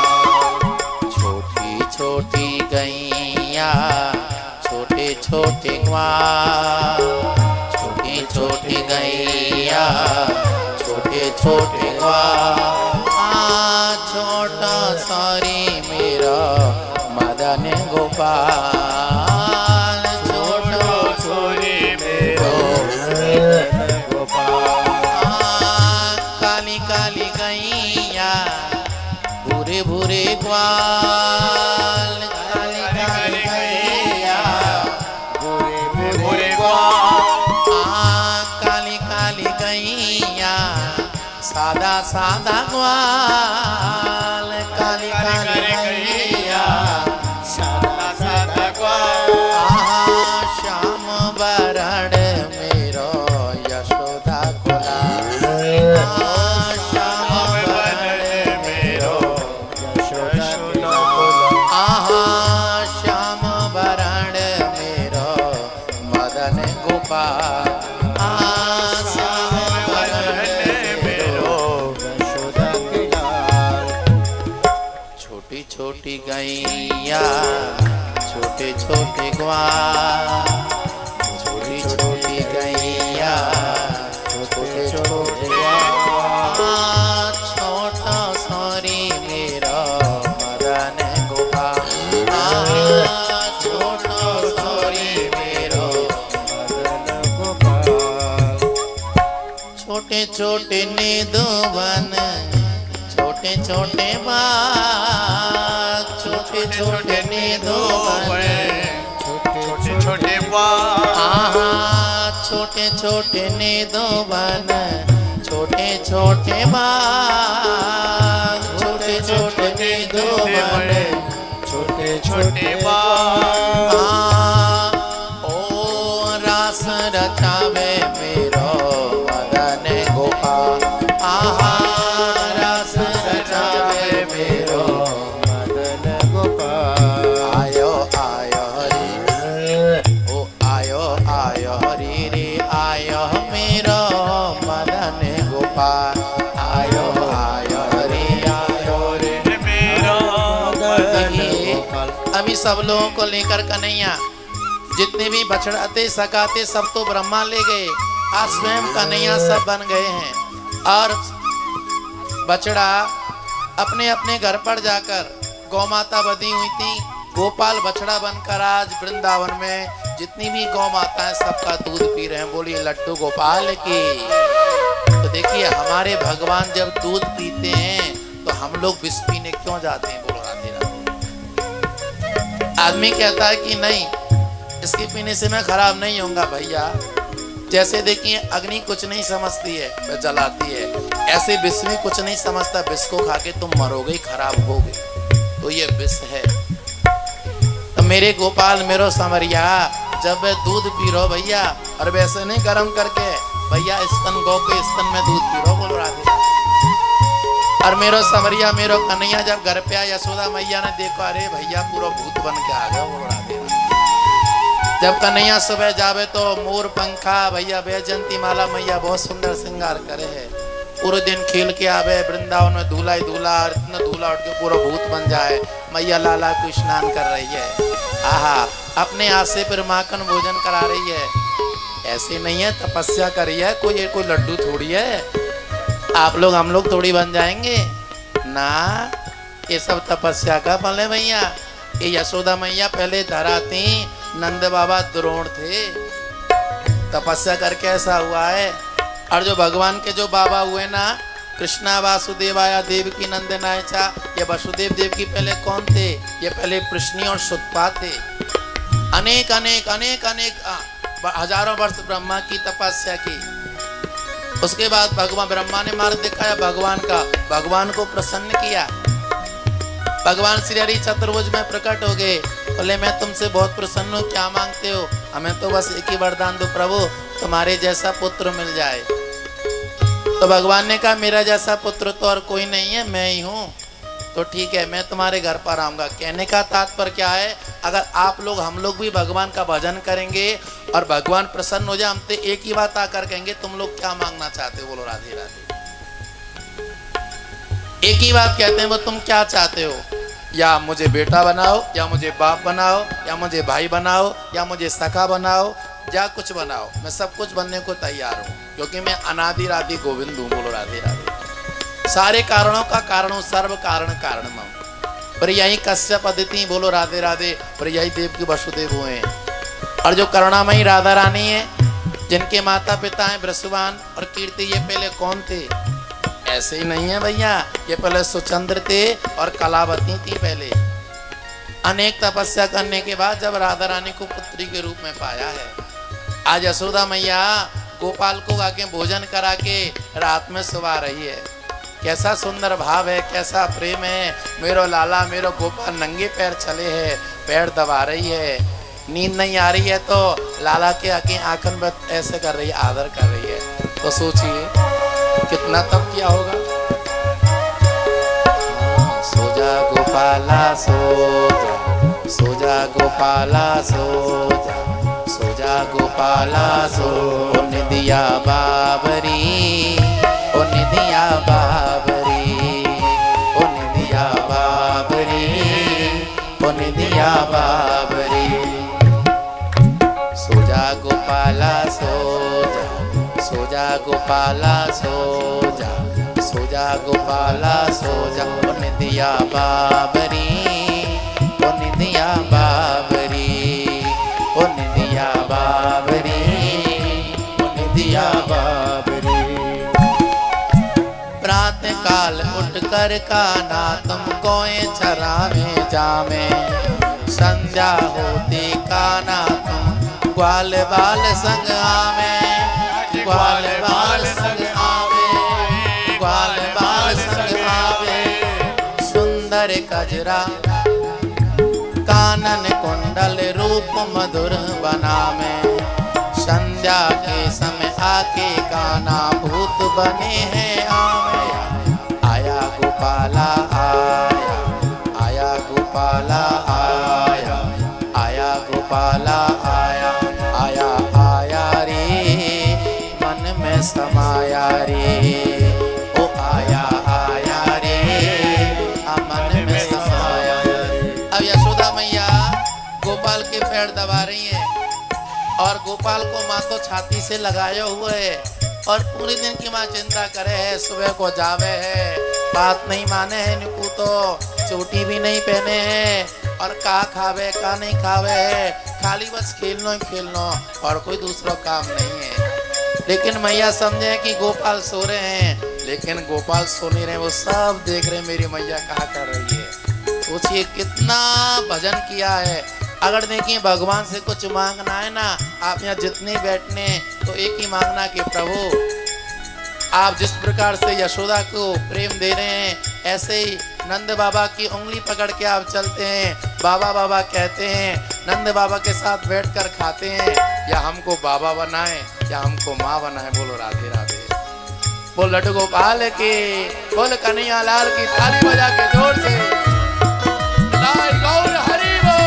छोटी गैया छोटे छोटे ग्वाल छोटी छोटी गैया छोटे छोटे ग्वाल छोटा सारी मेरा मदन गोपाल छोटा छोरी मेरो मदन गोपाल काली काली गैया भूरे भूरे ग्वाल काली काली गैया भूरे भूरे ग्वाल काली काली गैया सादा सादा ग्वाल काली काली गैया, छोटे छोटे ग्वाल, छोटी छोटी गैया, छोटे छोटे ग्वाल, छोटा सॉरी मेरा मदन गोपाल, छोटा सॉरी मेरा मदन गोपाल। छोटे छोटे निधुवन, छोटे छोटे बाग, छोटे छोटे निधुवन, छोटे छोटे बाग, छोटे छोटे निधुवन, छोटे छोटे बाग, छोटे छोटे निधुवन, छोटे छोटे बाग। ओ रास रचावे मेरो मदन गोपाल, रास रचावे मेरो मदन गोपाल। आयो आयो रे, ओ आयो आयो रे रे, आयो मेरो मदन गोपाल, आयो आयो रे, आयो रे मेरो मदन गोपाल। अभी सब लोगों को लेकर कन्हैया जितने भी बछड़ाते सकाते सब तो ब्रह्मा ले गए, आज स्वयं कन्हैया सब बन गए हैं। और बछड़ा अपने अपने घर पर जाकर गौ माता बधी हुई थी, गोपाल बछड़ा बनकर आज वृंदावन में जितनी भी गौ माता है सबका दूध पी रहे हैं। बोलिए लड्डू गोपाल की। तो देखिए हमारे भगवान जब दूध पीते हैं तो हम लोग विष पीने क्यों जाते हैं? बोलो राधे राधे। आदमी कहता है कि नहीं इसके पीने से मैं खराब नहीं होऊंगा। भैया जैसे देखिए अग्नि कुछ नहीं समझती है, वह जलाती है, ऐसे विष भी कुछ नहीं समझता, विष को खा के तुम मरोगे, खराब होगे। तो ये विष है। तो मेरे गोपाल मेरो संवरिया जब वे दूध पी रहो भैया, और वैसे नहीं गर्म करके भैया स्तन गौ के स्तन में दूध पी रहो। बोलो राधे। और मेरो संवरिया मेरो कन्हैया जब घर पे आया, यशोदा मैया ने देखो अरे भैया पूरा भूत बन के आ गया। बोलो राधे। जब कन्हैया सुबह जावे तो मोर पंखा भैया वैजयंती माला मैया बहुत सुंदर श्रृंगार करे है, पूरे दिन खेल के आवे वृंदावन में धूला ही धूला, और इतना धूला उठ के पूरा भूत बन जाए। मैया लाला को स्नान कर रही है, आहा अपने हाथ से फिर माखन भोजन करा रही है। ऐसे नहीं है, तपस्या करी है, कोई लड्डू थोड़ी है। आप लोग हम लोग थोड़ी बन जाएंगे ना, ये सब तपस्या का फल है भैया। ये यशोदा मैया पहले धरा थी, नंद बाबा द्रोण थे, तपस्या करके ऐसा हुआ है। और जो भगवान के जो बाबा हुए ना, कृष्णा वासुदेवाया देवकी नंदनाय चा, ये वसुदेव देव की पहले कौन थे? ये पहले प्रश्नी और सुतपा थे। अनेक अनेक अनेक अनेक हजारों वर्ष ब्रह्मा की तपस्या की। उसके बाद भगवान ब्रह्मा ने मार्ग दिखाया भगवान का, भगवान को प्रसन्न किया। भगवान श्री हरि चतुर्भुज में प्रकट हो गए, बोले मैं तुमसे बहुत प्रसन्न हूँ, क्या मांगते हो? हमें तो बस एक ही वरदान दो प्रभु, तुम्हारे जैसा पुत्र मिल जाए। तो भगवान ने कहा मेरा जैसा पुत्र तो और कोई नहीं है, मैं ही हूँ। तो ठीक है मैं तुम्हारे घर पर आऊँगा। कहने का तात्पर्य क्या है? अगर आप लोग हम लोग भी भगवान का भजन करेंगे और भगवान प्रसन्न हो जाए, हम तो एक ही बात आकर कहेंगे तुम लोग क्या मांगना चाहते हो? बोलो राधे राधे। एक ही बात कहते हैं, वो तुम क्या चाहते हो? या मुझे बेटा बनाओ, या मुझे बाप बनाओ, या मुझे भाई बनाओ, या मुझे सखा बनाओ, या कुछ बनाओ, मैं सब कुछ बनने को तैयार हूँ, क्योंकि मैं अनादि राधि गोविंद हूँ। बोलो राधे राधे। सारे कारणों का कारण हूँ, सर्व कारण कारणम हूँ। पर यही कश्यप अदिति, बोलो राधे राधे, पर यही देव की वसुदेव हुए। और जो करुणामयी राधा रानी है, जिनके माता पिता हैं वृषभान और कीर्ति, ये पहले कौन थे? ऐसे ही नहीं है भैया, ये पहले सुचंद्र थे और कलावती थी। पहले अनेक तपस्या करने के बाद जब राधा रानी को पुत्री के रूप में पाया है, आज यशोदा मैया गोपाल को आके भोजन करा के रात में सुवा रही है। कैसा सुंदर भाव है, कैसा प्रेम है। मेरो लाला मेरो गोपाल नंगे पैर चले हैं, पैर दबा रही है। नींद नहीं आ रही है तो लाला के आके आंखन में ऐसे कर रही है, आदर कर रही है। तो सोचिए कितना तप किया होगा। सो जा गोपाला सो जा, सो जा गोपाला सो जा, सो जा गोपाला सो। ओ निदिया बाबरी, ओ निदिया बाबरी, ओ निदिया बाबरी, ओ निदिया जा गोपाला सो जा, सो जा गोपाला सो जा। ओ निंदिया बाबरी, ओ निंदिया बाबरी, ओ निंदिया बाबरी, ओ निंदिया बाबरी। प्रातः काल उठ कर कान्हा तुमको चरावे जामे, संध्या होती कान्हा तुम ग्वाल बाल संग आवे, ग्वाल बाल संग आवे, ग्वाल बाल संग आवे। सुंदर कजरा कानन कुंडल रूप मधुर बनावे, संध्या के समय आके कान्हा भूत बने हैं आवे। आया गोपाला आया, आया गोपाला आया, आया गोपाला आया, आया आया रे मन में समाया रे, ओ आया आया रे मन में समाया रे। अब यशोदा मैया गोपाल के पैर दबा रही है और गोपाल को माँ तो छाती से लगाए हुए है और पूरे दिन की माँ चिंता करे है। सुबह को जावे है, बात नहीं माने है, निकू तो चोटी भी नहीं पहने हैं और का खावे का नहीं खावे है, खाली बस खेलनो ही खेलनो और कोई दूसरा काम नहीं है। लेकिन मैया समझे कि गोपाल सो रहे हैं, लेकिन गोपाल सो नहीं रहे, वो सब देख रहे मेरी मैया क्या कर रही है। सोचिए कितना भजन किया है। अगर देखिए भगवान से कुछ मांगना है ना, आप यहाँ जितने बैठने तो एक ही मांगना कि प्रभु आप जिस प्रकार से यशोदा को प्रेम दे रहे हैं, ऐसे ही नंद बाबा की उंगली पकड़ के आप चलते हैं, बाबा बाबा कहते हैं, नंद बाबा के साथ बैठकर खाते हैं, या हमको बाबा बनाए या हमको माँ बनाए। बोलो राधे राधे, बोल लड्डू गोपाल की, बोल कन्हैया लाल की, ताली बजा के जोर से लाल गौर हरि बोल।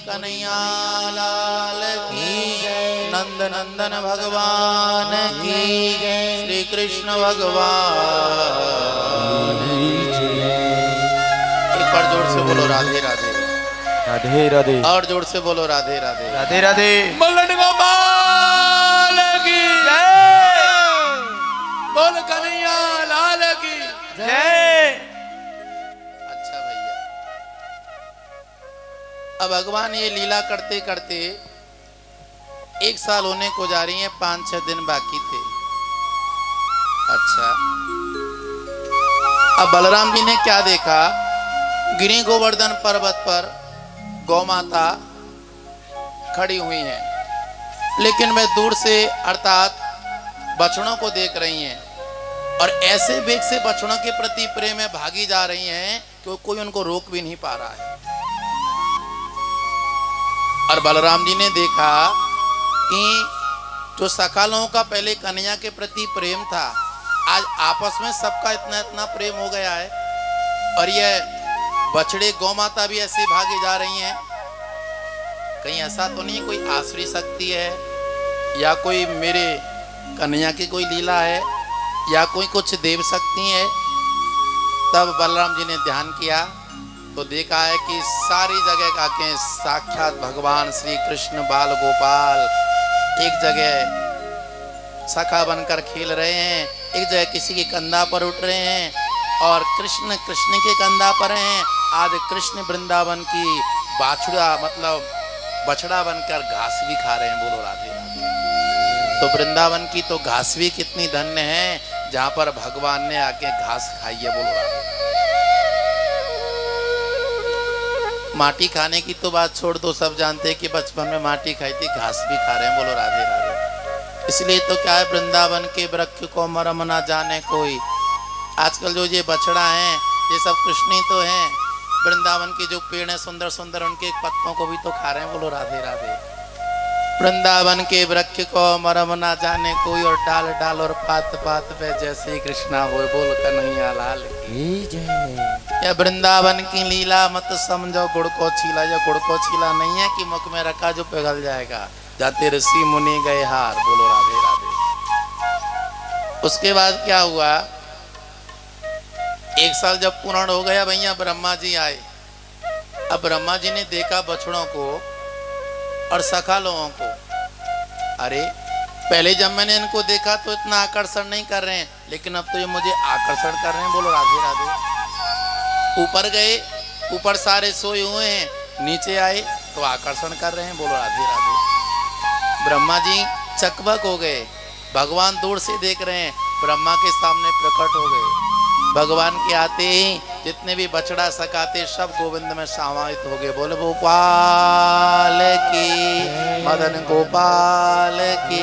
कन्हैया लाल की, नंद नंदन भगवान की, श्री कृष्ण भगवान। बोलो राधे राधे। राधे राधे। और जोर से बोलो राधे राधे। राधे राधे। मल्लड़ गोपाल की बोल कन्हैया लाल की जय। अच्छा भैया, अब भगवान ये लीला करते करते 1 साल होने को जा रही है, 5-6 दिन बाकी थे। अच्छा, अब बलराम जी ने क्या देखा, गिरी गोवर्धन पर्वत पर गौ माता खड़ी हुई हैं, लेकिन वे दूर से अर्थात बछड़ों को देख रही हैं और ऐसे वेग से बछड़ों के प्रति प्रेम में भागी जा रही हैं कि कोई उनको रोक भी नहीं पा रहा है। और बलराम जी ने देखा कि जो सखा लोगों का पहले कन्हैया के प्रति प्रेम था, आज आपस में सबका इतना इतना प्रेम हो गया है और यह बछड़े गौ माता भी ऐसी भागी जा रही हैं। कहीं ऐसा तो नहीं कोई आसुरी शक्ति है या कोई मेरे कन्हैया की कोई लीला है या कोई कुछ देव शक्ति है। तब बलराम जी ने ध्यान किया तो देखा है कि सारी जगह आके साक्षात भगवान श्री कृष्ण बाल गोपाल एक जगह सखा बनकर खेल रहे हैं, एक जगह किसी के कंधा पर उठ रहे हैं और कृष्ण कृष्ण के कंधा पर हैं। आज कृष्ण वृंदावन की बाछड़ा मतलब बछड़ा बनकर घास भी खा रहे हैं। बोलो राधे राधे। तो वृंदावन की तो घास भी कितनी धन्य है जहां पर भगवान ने आके घास खाई है। बोलो राधे। माटी खाने की तो बात छोड़ दो, सब जानते हैं कि बचपन में माटी खाई थी, घास भी खा रहे हैं। बोलो राधे राधे। इसलिए तो क्या है, वृंदावन के वृक्ष को मरम ना जाने कोई। आजकल जो ये बछड़ा हैं ये सब कृष्ण ही तो हैं। वृंदावन के जो पेड़ हैं सुंदर सुंदर, उनके पत्तों को भी तो खा रहे हैं। बोलो राधे राधे। वृंदावन के वृक्ष को मरम ना जाने कोई और डाल डाल और पात पात पे जैसे कृष्णा हो। बोल कन्हैया लाल की जय। या वृंदावन की लीला मत समझो गुड़ को छीला। या गुड़ को छीला नहीं है कि मुख में रखा जो पिघल जाएगा, जाते ऋषि मुनि गए हार। बोलो राधे राधे। उसके बाद क्या हुआ, 1 साल जब पूर्ण हो गया भैया, ब्रह्मा जी आए। अब ब्रह्मा जी ने देखा बछड़ों को और सखा लोगों को। अरे पहले जब मैंने इनको देखा तो इतना आकर्षण नहीं कर रहे हैं, लेकिन अब तो ये मुझे आकर्षण कर रहे हैं। बोलो राधे राधे। ऊपर गए, ऊपर सारे सोए हुए हैं, नीचे आए तो आकर्षण कर रहे हैं। बोलो राधे राधे। ब्रह्मा जी चकबक हो गए, भगवान दूर से देख रहे हैं, ब्रह्मा के सामने प्रकट हो गए। भगवान के आते ही जितने भी बछड़ा सकाते सब गोविंद में समाहित हो गए। बोले गोपाल की, मदन गोपाल की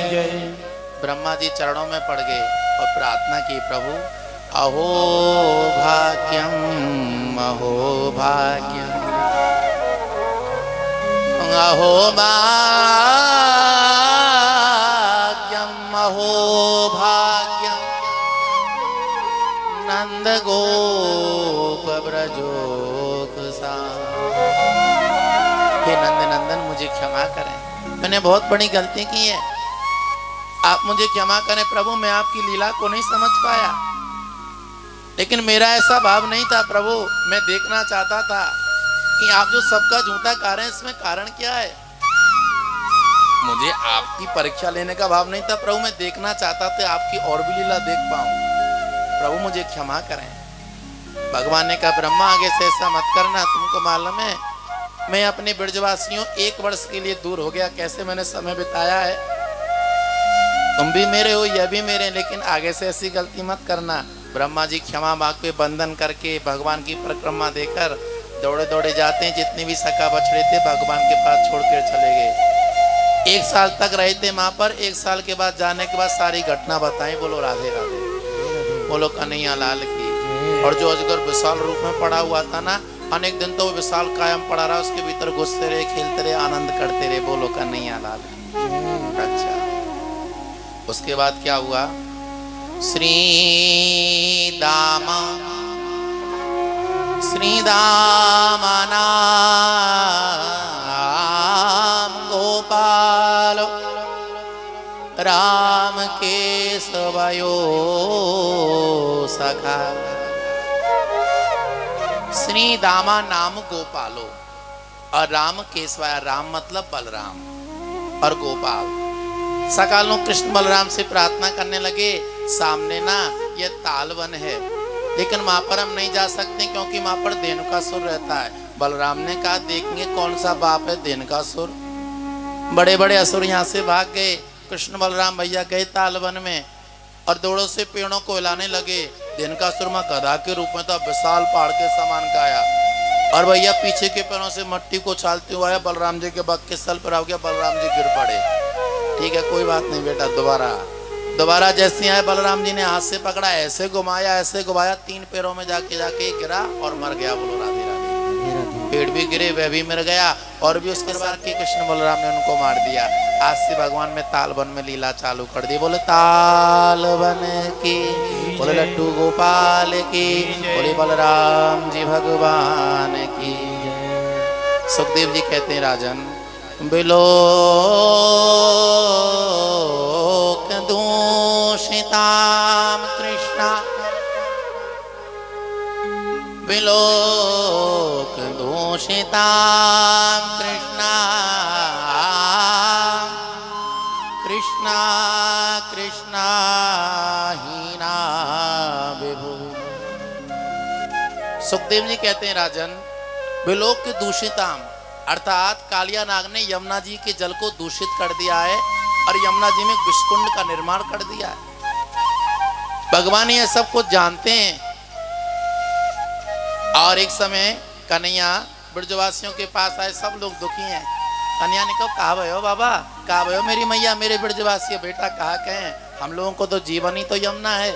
जय। ब्रह्मा जी चरणों में पड़ गए और प्रार्थना की, प्रभु अहो भाग्यम अहो भाग्यम अहो भाग्यम अहो भाग्यम नंद गोप ब्रजोक सा। हे नंद नंदन मुझे क्षमा करें, मैंने बहुत बड़ी गलती की है, आप मुझे क्षमा करें। प्रभु मैं आपकी लीला को नहीं समझ पाया, लेकिन मेरा ऐसा भाव नहीं था प्रभु। मैं देखना चाहता था कि आप जो सबका झूठा कारण है इसमें कारण क्या है। मुझे आपकी परीक्षा लेने का भाव नहीं था प्रभु, मैं देखना चाहता था आपकी और भी लीला देख पाऊं। प्रभु मुझे क्षमा करें। भगवान ने कहा ब्रह्मा आगे से ऐसा मत करना, तुमको मालूम है मैं अपने ब्रजवासियों 1 वर्ष के लिए दूर हो गया, कैसे मैंने समय बिताया है। तुम भी मेरे हो, यह भी मेरे, लेकिन आगे से ऐसी गलती मत करना। ब्रह्मा जी क्षमा मांग पे बंधन करके भगवान की परिक्रमा देकर दौड़े दौड़े जाते हैं। जितने भी सखा बछड़े थे भगवान के पास छोड़कर चले गए। 1 साल तक रहे थे वहां पर। 1 साल के बाद जाने के बाद सारी घटना बताई। बोलो राधे राधे। बोलो कन्हैया लाल की। और जो अजगर विशाल रूप में पड़ा हुआ था ना, अनेक दिन तो वो विशाल कायम पड़ा रहा, उसके भीतर घुसते रहे, खेलते रहे, आनंद करते रहे। बोलो कन्हैया लाल की। अच्छा उसके बाद क्या हुआ, श्री दाम नाम गोपाल राम के सवयो सखा श्री दामा नाम गोपालो, और राम केशवाय, राम मतलब बलराम और गोपाल। सकालों कृष्ण बलराम से प्रार्थना करने लगे। सामने ना ये तालवन है, लेकिन वहां पर हम नहीं जा सकते क्योंकि वहां पर धेनुकासुर रहता है। बलराम ने कहा देखेंगे कौन सा बाप है धेनुकासुर। बड़े बड़े असुर यहाँ से भाग गए। कृष्ण बलराम भैया गए तालवन में और दौड़ों से पेड़ों को हिलाने लगे। धेनुकासुर में गधा के रूप में था, विशाल पहाड़ के समान का आया और भैया पीछे के पैरों से मट्टी को छालते हुए आया, बलराम जी के बग के सर पर आ गया। बलराम जी गिर पड़े। ठीक है कोई बात नहीं बेटा, दोबारा जैसे आए बलराम जी ने हाथ से पकड़ा, ऐसे घुमाया 3 पैरों में जाके गिरा और मर गया। बोलो राधे राधे। पेड़ भी गिरे, वह भी मर गया और भी उसके बाद के कृष्ण बलराम ने उनको मार दिया। आज से भगवान में तालवन में लीला चालू कर दी। बोले तालवन की, बोले लड्डू गोपाल की, बोले बलराम जी भगवान की। सुखदेव जी कहते हैं राजन, बिलोक दूषिताम कृष्णा, बिलोक दूषिताम कृष्णा, कृष्णा कृष्णा हीना विभु। सुखदेव जी कहते हैं राजन, बिलोक दूषिताम अर्थात कालिया नाग ने यमुना जी के जल को दूषित कर दिया है और यमुना जी में विषकुंड का निर्माण कर दिया है। भगवान ये सब कुछ जानते हैं। और एक समय कन्हैया ब्रजवासियों के पास आए, सब लोग दुखी हैं। कन्हैया ने कहा भयो बाबा, कहा भयो मेरी मैया, मेरे ब्रजवासी बेटा कहा कहें, हम लोगों को तो जीवन ही तो यमुना है।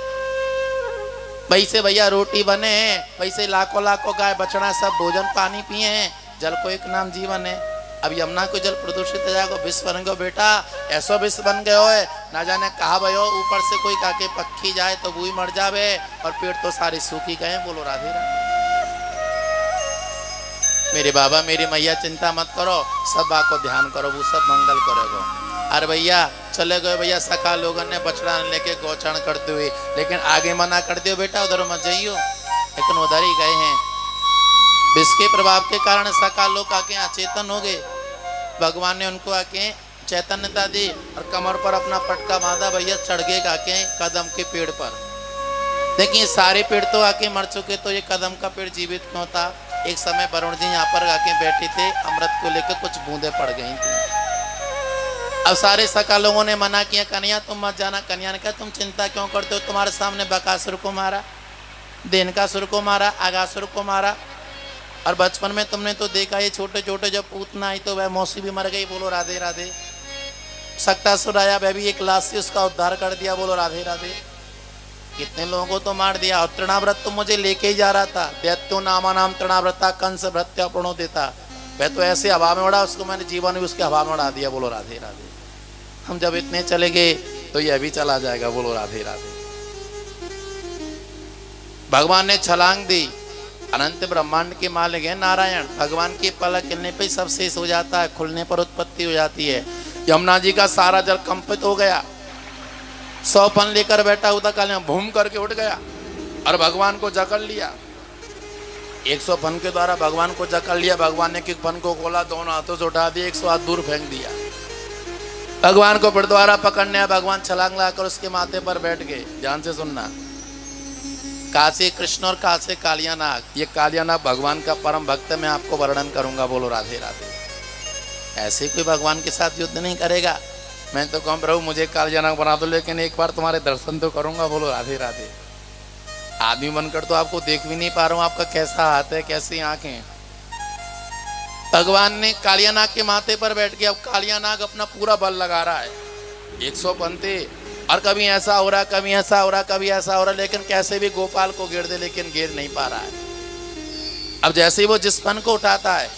वैसे भैया रोटी बने हैं, वैसे लाखों लाखों गाय बछड़ा सब भोजन पानी पिए हैं, जल को एक नाम जीवन है। अब यमुना को जल प्रदूषित हो जाएगा, विष बन गयो बेटा, ऐसो विष बन गयो है, ना जाने कहा भयो ऊपर से कोई काके पक्षी जाए तो वो ही मर जावे और पेड़ तो सारे सूखी गए। बोलो राधे राधे। मेरे बाबा मेरी मैया चिंता मत करो, सब बात को ध्यान करो, वो सब मंगल करेगा। अरे भैया चले गए भैया, सखा लोगों ने बछड़ा लेके गौचरण करते हुए, लेकिन आगे मना कर दियो बेटा उधर मत जाइयो, लेकिन उधर ही गए हैं। विष के प्रभाव के कारण सखा लोग आके अचेतन हो गए। भगवान ने उनको आके चैतन्यता दी और कमर पर अपना पटका बांधा, भैया चढ़ गए आके कदम के पेड़ पर। देखिए सारे पेड़ तो आके मर चुके, तो ये कदम का पेड़ जीवित क्यों था? एक समय वरुण जी यहाँ पर आके बैठे थे, अमृत को लेकर कुछ बूंदे पड़ गई थी। अब सारे सखा लोगों ने मना किया, कन्हैया तुम मत जाना। कन्हैया ने कहा तुम चिंता क्यों करते हो, तुम्हारे सामने बकासुर को मारा, धेनुकासुर को मारा, आगासुर को मारा, और बचपन में तुमने तो देखा ये छोटे छोटे जब पूतना आई तो वह मौसी भी मर गई। बोलो राधे राधे। सक्तासुर आया, वह भी एक लाश से उसका उद्धार कर दिया। बोलो राधे राधे। कितने लोगों को तो मार दिया। और तृणाव्रत तो मुझे लेके ही जा रहा था, दैत्यो नामा नाम तृणाव्रता कंस भृत्या प्रणो देता, वह तो ऐसे हवा में उड़ा, उसको मैंने जीवन भी उसके हवा में उड़ा दिया। बोलो राधे राधे। हम जब इतने चले गए तो यह भी चला जाएगा। बोलो राधे राधे। भगवान ने छलांग दी, अनंत ब्रह्मांड के मालिक है नारायण। भगवान की पलक हिलने पर सब शेष हो जाता है, खुलने पर उत्पत्ति हो जाती है। यमुना जी का सारा जल कंपित हो गया, 100 फन लेकर बैठा उधर काल में भूम करके उठ गया और भगवान को जकड़ लिया। 100 फन के द्वारा भगवान को जकड़ लिया। भगवान ने एक फन को खोला, दोनों हाथों से उठा दिया, 100 हाथ दूर फेंक दिया। भगवान को फिर द्वारा पकड़ने आया, भगवान छलांग लगाकर उसके माथे पर बैठ गए। ध्यान से सुनना, कासे कृष्ण और कासे कालिया नाग। ये कालिया नाग भगवान का परम भक्त, मैं आपको वर्णन करूंगा। बोलो राधे राधे। ऐसे कोई भगवान के साथ युद्ध नहीं करेगा। मैं तो कहूँ प्रभु मुझे कालिया नाग बना दो, लेकिन एक बार तुम्हारे दर्शन तो करूंगा। बोलो राधे राधे। आदमी बनकर तो आपको देख भी नहीं पा रहा हूँ, आपका कैसा हाथ है, कैसी आंखें। भगवान ने कालिया नाग के माथे पर बैठ के, अब कालिया नाग अपना पूरा बल लगा रहा है। 100 पंथे, और कभी ऐसा हो रहा, कभी ऐसा हो रहा, कभी ऐसा हो रहा, लेकिन कैसे भी गोपाल को घेर दे, लेकिन घेर नहीं पा रहा है। अब जैसे ही वो जिस फन को उठाता है,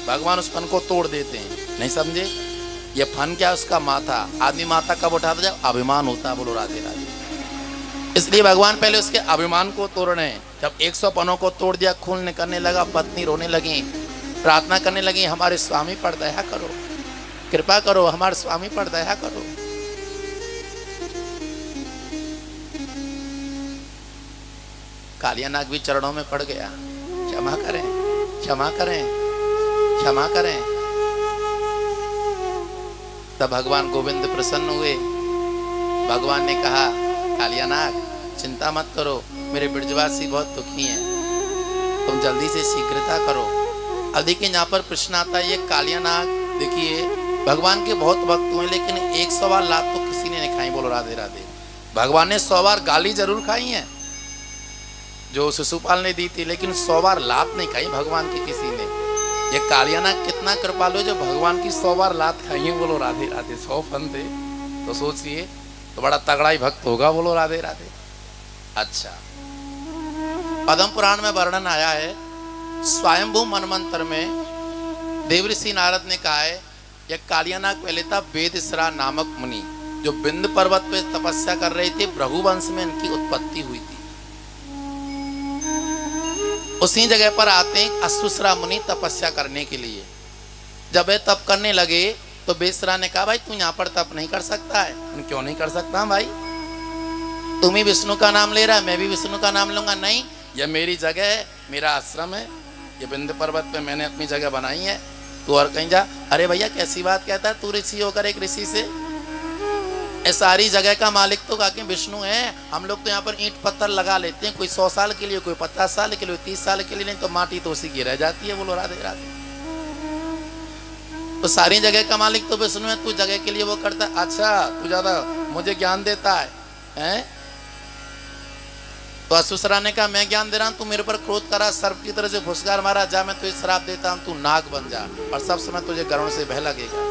भगवान उस फन को तोड़ देते हैं। नहीं समझे? ये फन क्या, उसका माथा। आदमी माथा कब उठाता जब अभिमान होता है। बोलो राधे राधे। इसलिए भगवान पहले उसके अभिमान को तोड़ रहे हैं। जब 100 फनों को तोड़ दिया, खून निकलने लगा, पत्नी रोने लगी, प्रार्थना करने लगी, हमारे स्वामी पर दया करो, कृपा करो, हमारे स्वामी पर दया करो। कालिया नाग भी चरणों में पड़ गया। क्षमा करें, क्षमा करें, क्षमा करें। तब भगवान गोविंद प्रसन्न हुए। भगवान ने कहा, कालियानाग चिंता मत करो, मेरे ब्रजवासी बहुत दुखी हैं, तुम जल्दी से शीघ्रता करो। अब देखिए यहाँ पर प्रश्न आता है, ये कालियानाग देखिए भगवान के बहुत भक्त हुए, लेकिन 100 बार लात तो किसी ने नहीं खाई। बोलो राधे राधे। भगवान ने 100 बार गाली जरूर खाई है जो शिशुपाल ने दी थी, लेकिन 100 बार लात नहीं खाई भगवान की किसी ने। ये कालियानाग कितना कृपालु जो भगवान की 100 बार लात खाई है। बोलो राधे राधे। 100 फन थे तो सोचिए तो बड़ा तगड़ा ही भक्त होगा। बोलो राधे राधे। अच्छा, पद्म पुराण में वर्णन आया है, स्वयंभू मनमंत्र में देवऋषि नारद ने कहा है, यह कालियानाग पहले था वेदश्रा नामक मुनि, जो बिंद पर्वत पे तपस्या कर रहे थे। भृगुवंश में इनकी उत्पत्ति हुई थी। उसी जगह पर आते हैं अश्वश्रा मुनि तपस्या करने के लिए। जब वे तप करने लगे तो वेदश्रा ने कहा, भाई तू यहाँ पर तप नहीं कर सकता है। क्यों नहीं कर सकता भाई? तुम ही विष्णु का नाम ले रहा है, मैं भी विष्णु का नाम लूंगा। नहीं, यह मेरी जगह है, मेरा आश्रम है, ये बिंद पर्वत पे मैंने अपनी जगह बनाई है, तू और कहीं जा। अरे भैया कैसी बात कहता है, तू ऋषि होकर एक ऋषि से? सारी जगह का मालिक तो काके विष्णु है। हम लोग तो यहाँ पर ईंट पत्थर लगा लेते हैं, कोई 100 साल के लिए, कोई 50 साल के लिए, 30 साल के लिए, नहीं तो माटी तो उसी की रह जाती है। बोलो राधे राधे। तो सारी जगह का मालिक तो विष्णु है, तू जगह के लिए वो करता है। अच्छा, तू ज्यादा मुझे ज्ञान देता है? तो अश्वश्रा ने कहा, मैं ज्ञान दे रहा हूं, तू मेरे पर क्रोध करा, सर्प की तरह से फुसकार मारा, जा मैं तुझे श्राप देता हूं, तू नाग बन जा और सब समय तुझे गरुड़ से भय लगेगा।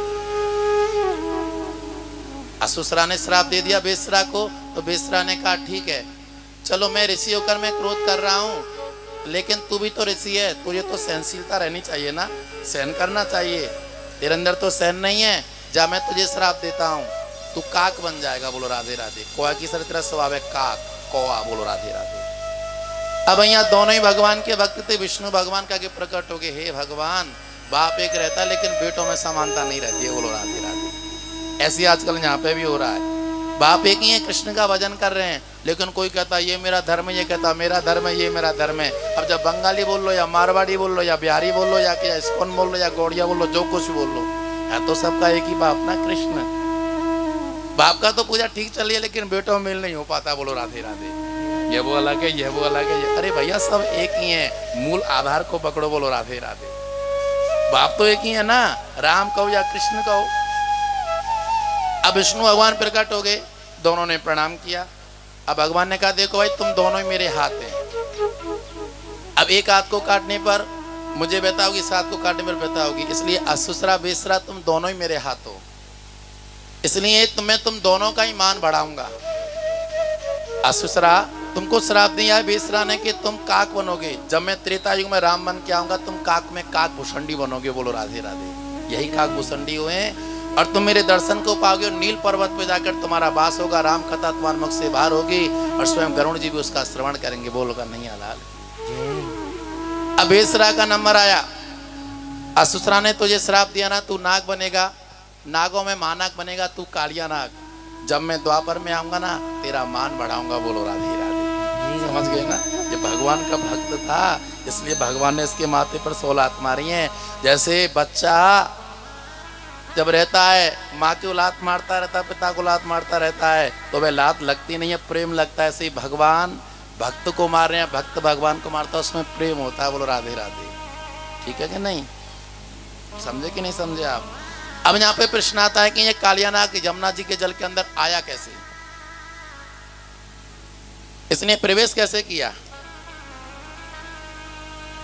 अश्वश्रा ने श्राप दे दिया वेदश्रा को। तो वेदश्रा ने कहा, ठीक है चलो, मैं ऋषि होकर मैं क्रोध कर रहा हूं, लेकिन तू भी तो ऋषि है, तुझे तो सहनशीलता रहनी चाहिए ना, सहन करना चाहिए। तेरे अंदर तो सहन नहीं है, जा मैं तुझे श्राप देता हूं, तू काक बन जाएगा। बोलो राधे राधे। कौआ की तरह तेरा स्वभाव है, काक, कौआ। बोलो राधे राधे। अब यहाँ दोनों ही भगवान के भक्त थे। विष्णु भगवान का आगे प्रकट हो गए, हे भगवान, बाप एक रहता है लेकिन बेटों में समानता नहीं रहती है। बोलो राधे राधे। ऐसी आजकल यहाँ पे भी हो रहा है, बाप एक ही है, कृष्ण का भजन कर रहे हैं, लेकिन कोई कहता ये मेरा धर्म, ये कहता मेरा धर्म है, ये मेरा धर्म है। अब जब बंगाली बोल लो या मारवाड़ी बोल लो या बिहारी बोल लो या इस्कॉन बोल लो या गौड़िया बोल लो, जो कुछ बोल लो, है तो सबका एक ही बाप ना, कृष्ण। बाप का तो पूजा ठीक चल रही है, लेकिन बेटों में मेल नहीं हो पाता। बोलो राधे राधे। ये वो अलग है, ये वो अलग है। अरे भैया सब एक ही है, मूल आधार को पकड़ो। बोलो राधे राधे। बाप तो एक ही है ना, राम कहो या कृष्ण कहो। अब विष्णु भगवान प्रकट हो गए, दोनों ने प्रणाम किया। अब भगवान ने कहा, देखो भाई तुम दोनों ही मेरे हाथ हैं। अब एक हाथ को काटने पर मुझे व्यथा होगी, इस हाथ को काटने पर व्यथा होगी, इसलिए अश्वश्रा वेदश्रा तुम दोनों ही मेरे हाथ हो, इसलिए तुम्हें तुम दोनों का ही मान बढ़ाऊंगा। अश्वश्रा तुमको श्राप दिया है वेदश्रा ने कि तुम काक बनोगे। जब मैं त्रेता युग में राम बन के आऊंगा, तुम काक में काक भुषंडी बनोगे। बोलो राधे राधे। यही काक भुषंडी हुए और तुम मेरे दर्शन को पाओगे। नील पर्वत पे जाकर तुम्हारा वास होगा, राम कथा तुम्हारे मुख से बाहर होगी और स्वयं गरुड़ जी भी उसका श्रवण करेंगे। बोलोगा नहीं हलाल। अब वेदश्रा का नंबर आया। अश्वश्रा ने तुझे श्राप दिया ना, तू नाग बनेगा, नागों में महानाग बनेगा, तू कालिया नाग। जब मैं द्वापर में आऊंगा ना, तेरा मान बढ़ाऊंगा। बोलो राधे राधे। समझ गए ना, ये भगवान का भक्त था, इसलिए भगवान ने इसके माथे पर 16 लात मारी हैं। जैसे बच्चा जब रहता है, माँ की लात मारता रहता है, पिता को लात मारता रहता है, तो वह लात लगती नहीं है, प्रेम लगता है। ऐसे ही भगवान भक्त को मार रहे हैं, भक्त भगवान को मारता है, उसमें प्रेम होता है। बोलो राधे राधे। ठीक है कि नहीं? समझे कि नहीं समझे आप? अब यहाँ पे प्रश्न आता है कि ये कालियानाग यमुना जी के जल के अंदर आया कैसे, इसने प्रवेश कैसे किया?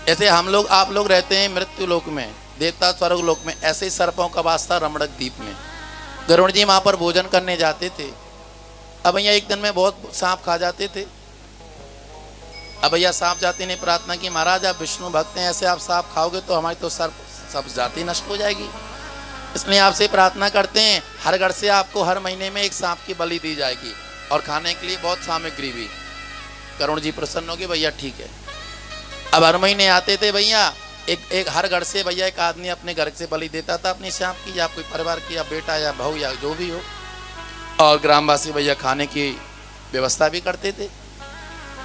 ऐसे हम लोग आप लोग रहते हैं मृत्यु लोक में, देवता स्वर्ग लोक में, ऐसे ही सर्पों का वास्ता रमणक द्वीप में। गरुड़ जी वहां पर भोजन करने जाते थे। अब भैया एक दिन में बहुत सांप खा जाते थे। अब भैया सांप जाति ने प्रार्थना की, महाराज आप विष्णु भक्त हैं, ऐसे आप सांप खाओगे तो हमारी तो सर्प सब जाति नष्ट हो जाएगी, इसलिए आपसे प्रार्थना करते हैं हर घर से आपको हर महीने में एक सांप की बलि दी जाएगी और खाने के लिए बहुत सामग्री भी। गरुड़ जी प्रसन्न हो गए, भैया ठीक है। अब हर महीने आते थे भैया, एक हर घर से भैया एक आदमी अपने घर से बलि देता था अपनी सांप की, या कोई परिवार की, या बेटा या बहू या जो भी हो, और ग्रामवासी भैया खाने की व्यवस्था भी करते थे।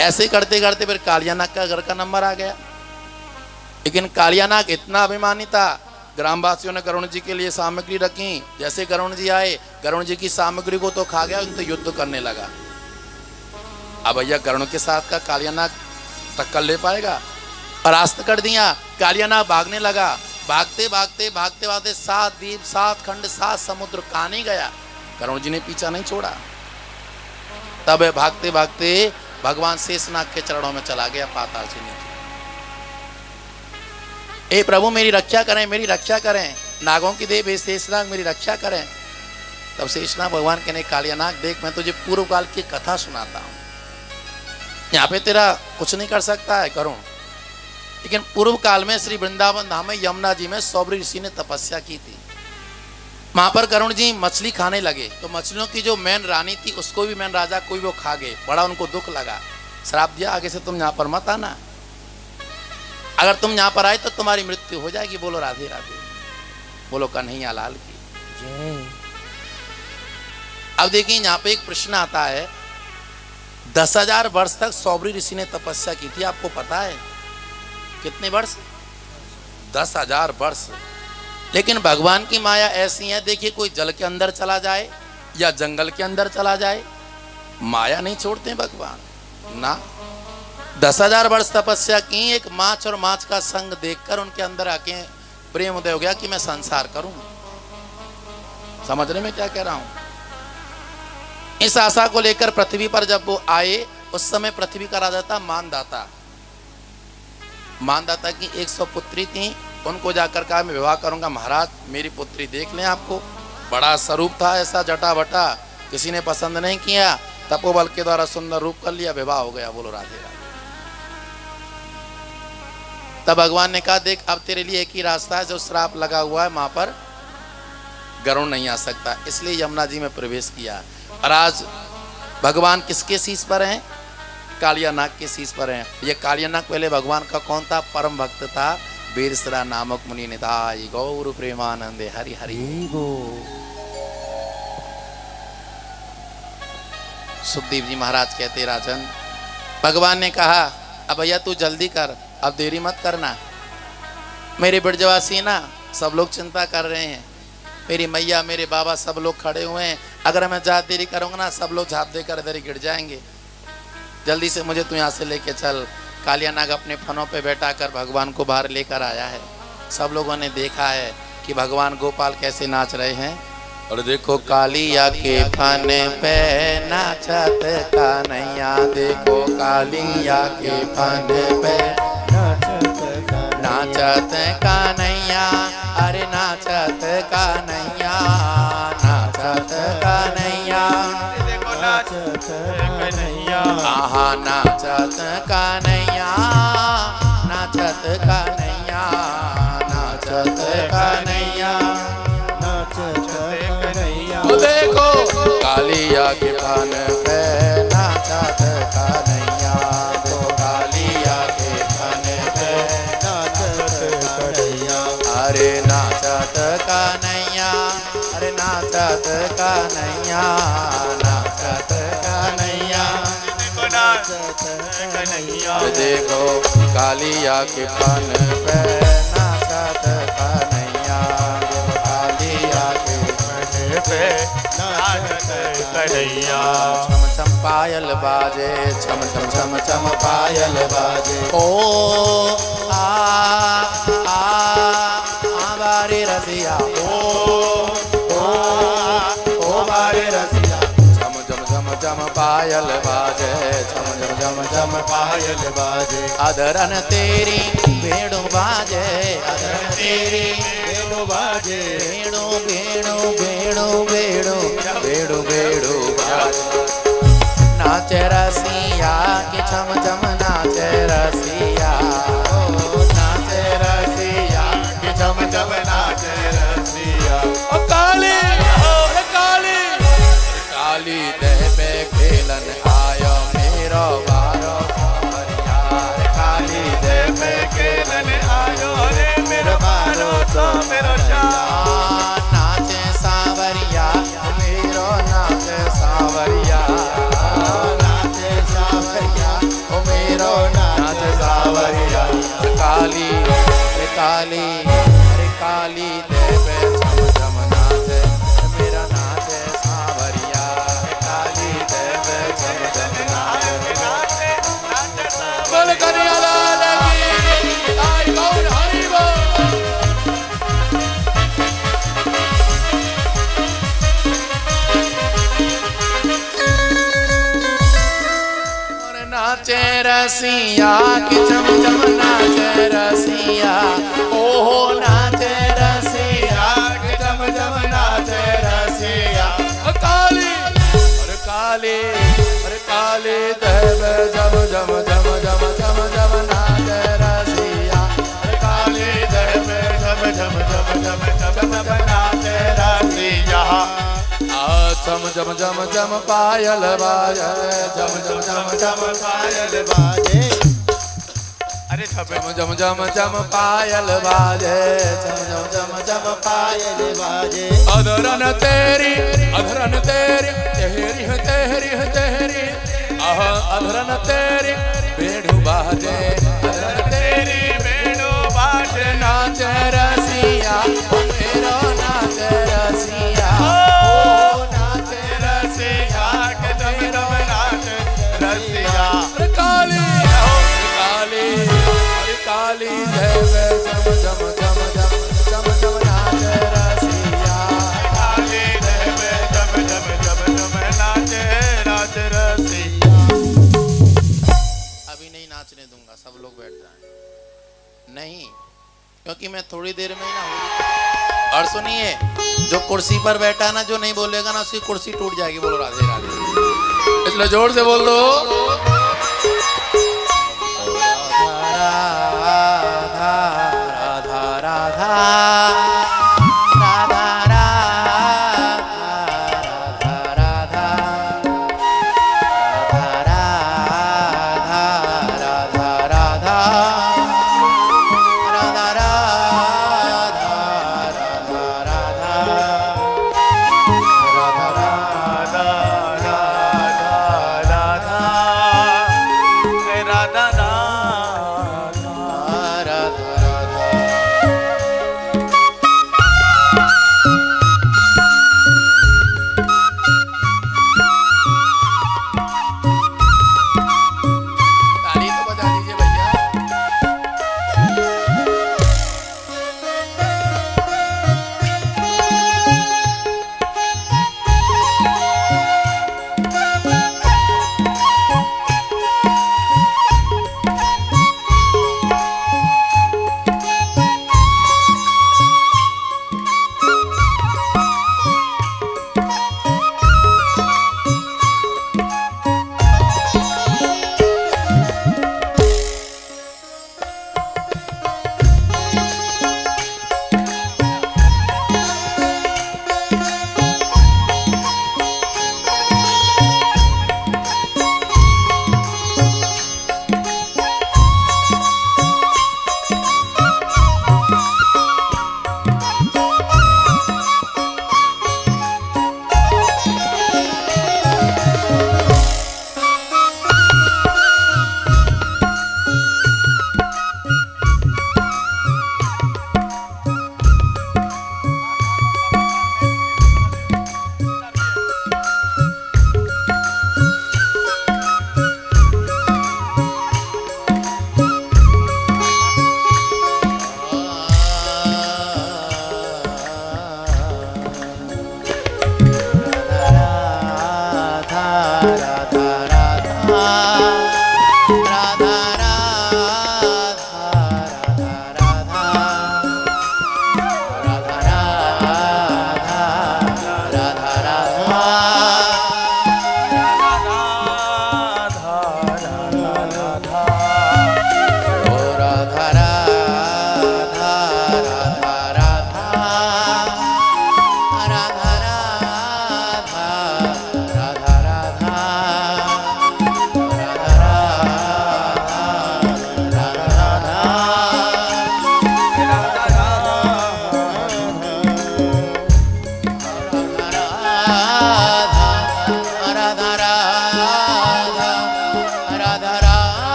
ऐसे करते करते फिर कालियानाग का घर का नंबर आ गया। लेकिन कालियानाग इतना अभिमानी था, ग्रामवासियों ने गरुण जी के लिए सामग्री रखी। जैसे गरुण जी आए, गरुण जी की सामग्री को तो खा गया, उनसे युद्ध करने लगा। अब भैया गरुण के साथ का कालियानाग टक्कर ले पाएगा? परास्त कर दिया। कालियानाग भागने लगा। भागते भागते भागते भागते 7 द्वीप 7 खंड 7 समुद्र कहानी गया। गरुण जी ने पीछा नहीं छोड़ा। तब भागते भागते भगवान शेषनाग के चरणों में चला गया पाताल से नीचे। ए प्रभु मेरी रक्षा करें, मेरी रक्षा करें, नागों की देव हे शेषनाग मेरी रक्षा करें। तब शेषनाग भगवान कहने कालियानाग देख, मैं तुझे पूर्व काल की कथा सुनाता हूं। यहाँ पे तेरा कुछ नहीं कर सकता है गरुण, लेकिन पूर्व काल में श्री वृंदावन धाम में यमुना जी में सौबरी ऋषि ने तपस्या की थी। वहां पर गरुण जी मछली खाने लगे, तो मछलियों की जो मैन रानी थी उसको भी मैन राजा कोई वो खा गए। बड़ा उनको दुख लगा, श्राप दिया आगे से तुम यहाँ पर मत आना, अगर तुम यहाँ पर आए तो तुम्हारी मृत्यु हो जाएगी। बोलो राधे राधे, बोलो कन्हैया लाल की जय। अब देखिए यहाँ पे एक प्रश्न आता है, 10,000 वर्ष तक सौबरी ऋषि ने तपस्या की थी, आपको पता है कितने वर्ष? 10,000 वर्ष। लेकिन भगवान की माया ऐसी है, देखिए कोई जल के अंदर चला जाए या जंगल के अंदर चला जाए, माया नहीं छोड़ते भगवान ना। 10,000 वर्ष तपस्या की, एक माछ और माछ का संग देखकर उनके अंदर आके प्रेम उदय हो गया कि मैं संसार करूं। समझ रहे मैं क्या कह रहा हूं? इस आशा को लेकर पृथ्वी पर जब वो आए, उस समय पृथ्वी का राजा था मानदाता। मानदाता की 100 पुत्री थी, उनको जाकर कहा मैं विवाह करूंगा। महाराज मेरी पुत्री देख लें आपको। बड़ा स्वरूप था ऐसा जटा बटा, किसी ने पसंद नहीं किया, तपोबल के द्वारा सुंदर रूप कर लिया, विवाह हो गया। बोलो राधे राधे। तब भगवान ने कहा देख अब तेरे लिए एक ही रास्ता है, जो श्राप लगा हुआ है वहां पर गरुण नहीं आ सकता, इसलिए यमुना जी में प्रवेश किया। और आज भगवान किसके शीश पर हैं? कालियानाग के शीश पर हैं। ये कालियानाग पहले भगवान का कौन था? परम भक्त था, वीरसरा नामक मुनि निताई गौर प्रेमानंदे हरि हरि गो। सुखदेव जी महाराज कहते राजन, भगवान ने कहा अब भैया तू जल्दी कर, अब देरी मत करना। मेरे ब्रजवासी ना सब लोग चिंता कर रहे हैं, मेरी मैया मेरे बाबा सब लोग खड़े हुए हैं, अगर मैं ज्यादा देरी करूंगा ना सब लोग झाप देकर इधर ही गिर जाएंगे। जल्दी से मुझे तू यहाँ से लेके चल। कालियानाग अपने फनों पे बैठा कर भगवान को बाहर लेकर आया है। सब लोगों ने देखा है कि भगवान गोपाल कैसे नाच रहे हैं। और देखो कालिया के फन पे नाचत कान्हैया, देखो कालिया के फन पे नाचत कान्हैया, अरे नाचत कान्हैया, नाचत कान्हैया, देखो नाचत कान्हैया, आहा नाचत कान्हैया, नाचत कान्हैया, नाचत कान्हैया, नाचत कान्हैया। देखो कालिया के फन पे नाचत कान्हैया, तो कालिया के फन पे नाचत कान्हैया, अरे नाचत कान्हैया, अरे नाचत कान्हैया, नाचत कान्हैया, नाचत कान्हैया। देखो कालिया के फन पे नाचत कान्हैया, कालिया के फन पे नाचत कान्हैया। छम छम पायल बाजे, छम छम छम छम पायल बाजे। ओ आ बारे रसिया, ओ बारे रसिया। छम छम छम छम पायल बाजे, छम छम छम छम पायल बाजे। अदरन तेरी भेड़ू बाजे, अदरन तेरी भेड़ू बाजे, भेड़ू भेड़ू भेड़ू भेड़ू भेड़ू भेड़ू बाजे। नाचे रसिया के छम छम नाचे रसिया, नाचे रसिया के छम छम नाचे रसिया। ओ काली, अरे काली, काली देह पे खेलन आयो मेरो बारो सावरिया, काली देह पे खेलन आयो रे मेरो बारो तो मेरो शाह। नाचे सावरिया मेरो नाचे सावरिया, नाचे सावरिया ओ मेरो नाचे सावरिया। काली काली, अरे काली देवे झम झम नाचे, मेरा नाचे सावरिया। काली देवे झम झम नाचे, बोल कन्हैया लाल की, आई गौर हरि बोल। नाचे रसिया कि झम झम नाचे रसिया, ओहो नाचे रसिया कि झम झम नाचे रसिया। काली अरे काली, अरे काली देवे झम झम झम झम झम झम नाचे रसिया। अरे काली देवे झम झम झम झम झम झम नाचे रसिया। झम झम झम झम पायल बाजे, झम झम झम झम पायल बाजे, अरे झम झम झम झम पायल बाजे, झम झम झम झम पायल बाजे। अधरन तेरी तेरी तेरी तेरी, अधरन तेरी बेड़ू बाजे, अधरन तेरी बेड़ू बाजे। नाचे रसिया मेरो नाचे रसिया, काली काली काली देवे झम झम झम झम झम झम नाचे रसिया। काली देवे झम झम झम झम नाचे रसिया। अभी नहीं नाचने दूंगा, सब लोग बैठ जाएं। नहीं, क्योंकि मैं थोड़ी देर में ना हूँ। और सुनिए, जो कुर्सी पर बैठा ना, जो नहीं बोलेगा ना, उसकी कुर्सी टूट जाएगी। बोलो राधे राधे, इसलिए जोर से बोल दो। राधा राधा राधा राधा राधा राधा राधा राधा राधा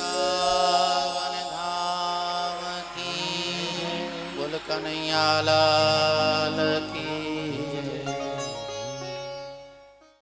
वृंदावन धाम की बोल कन्हैया लाल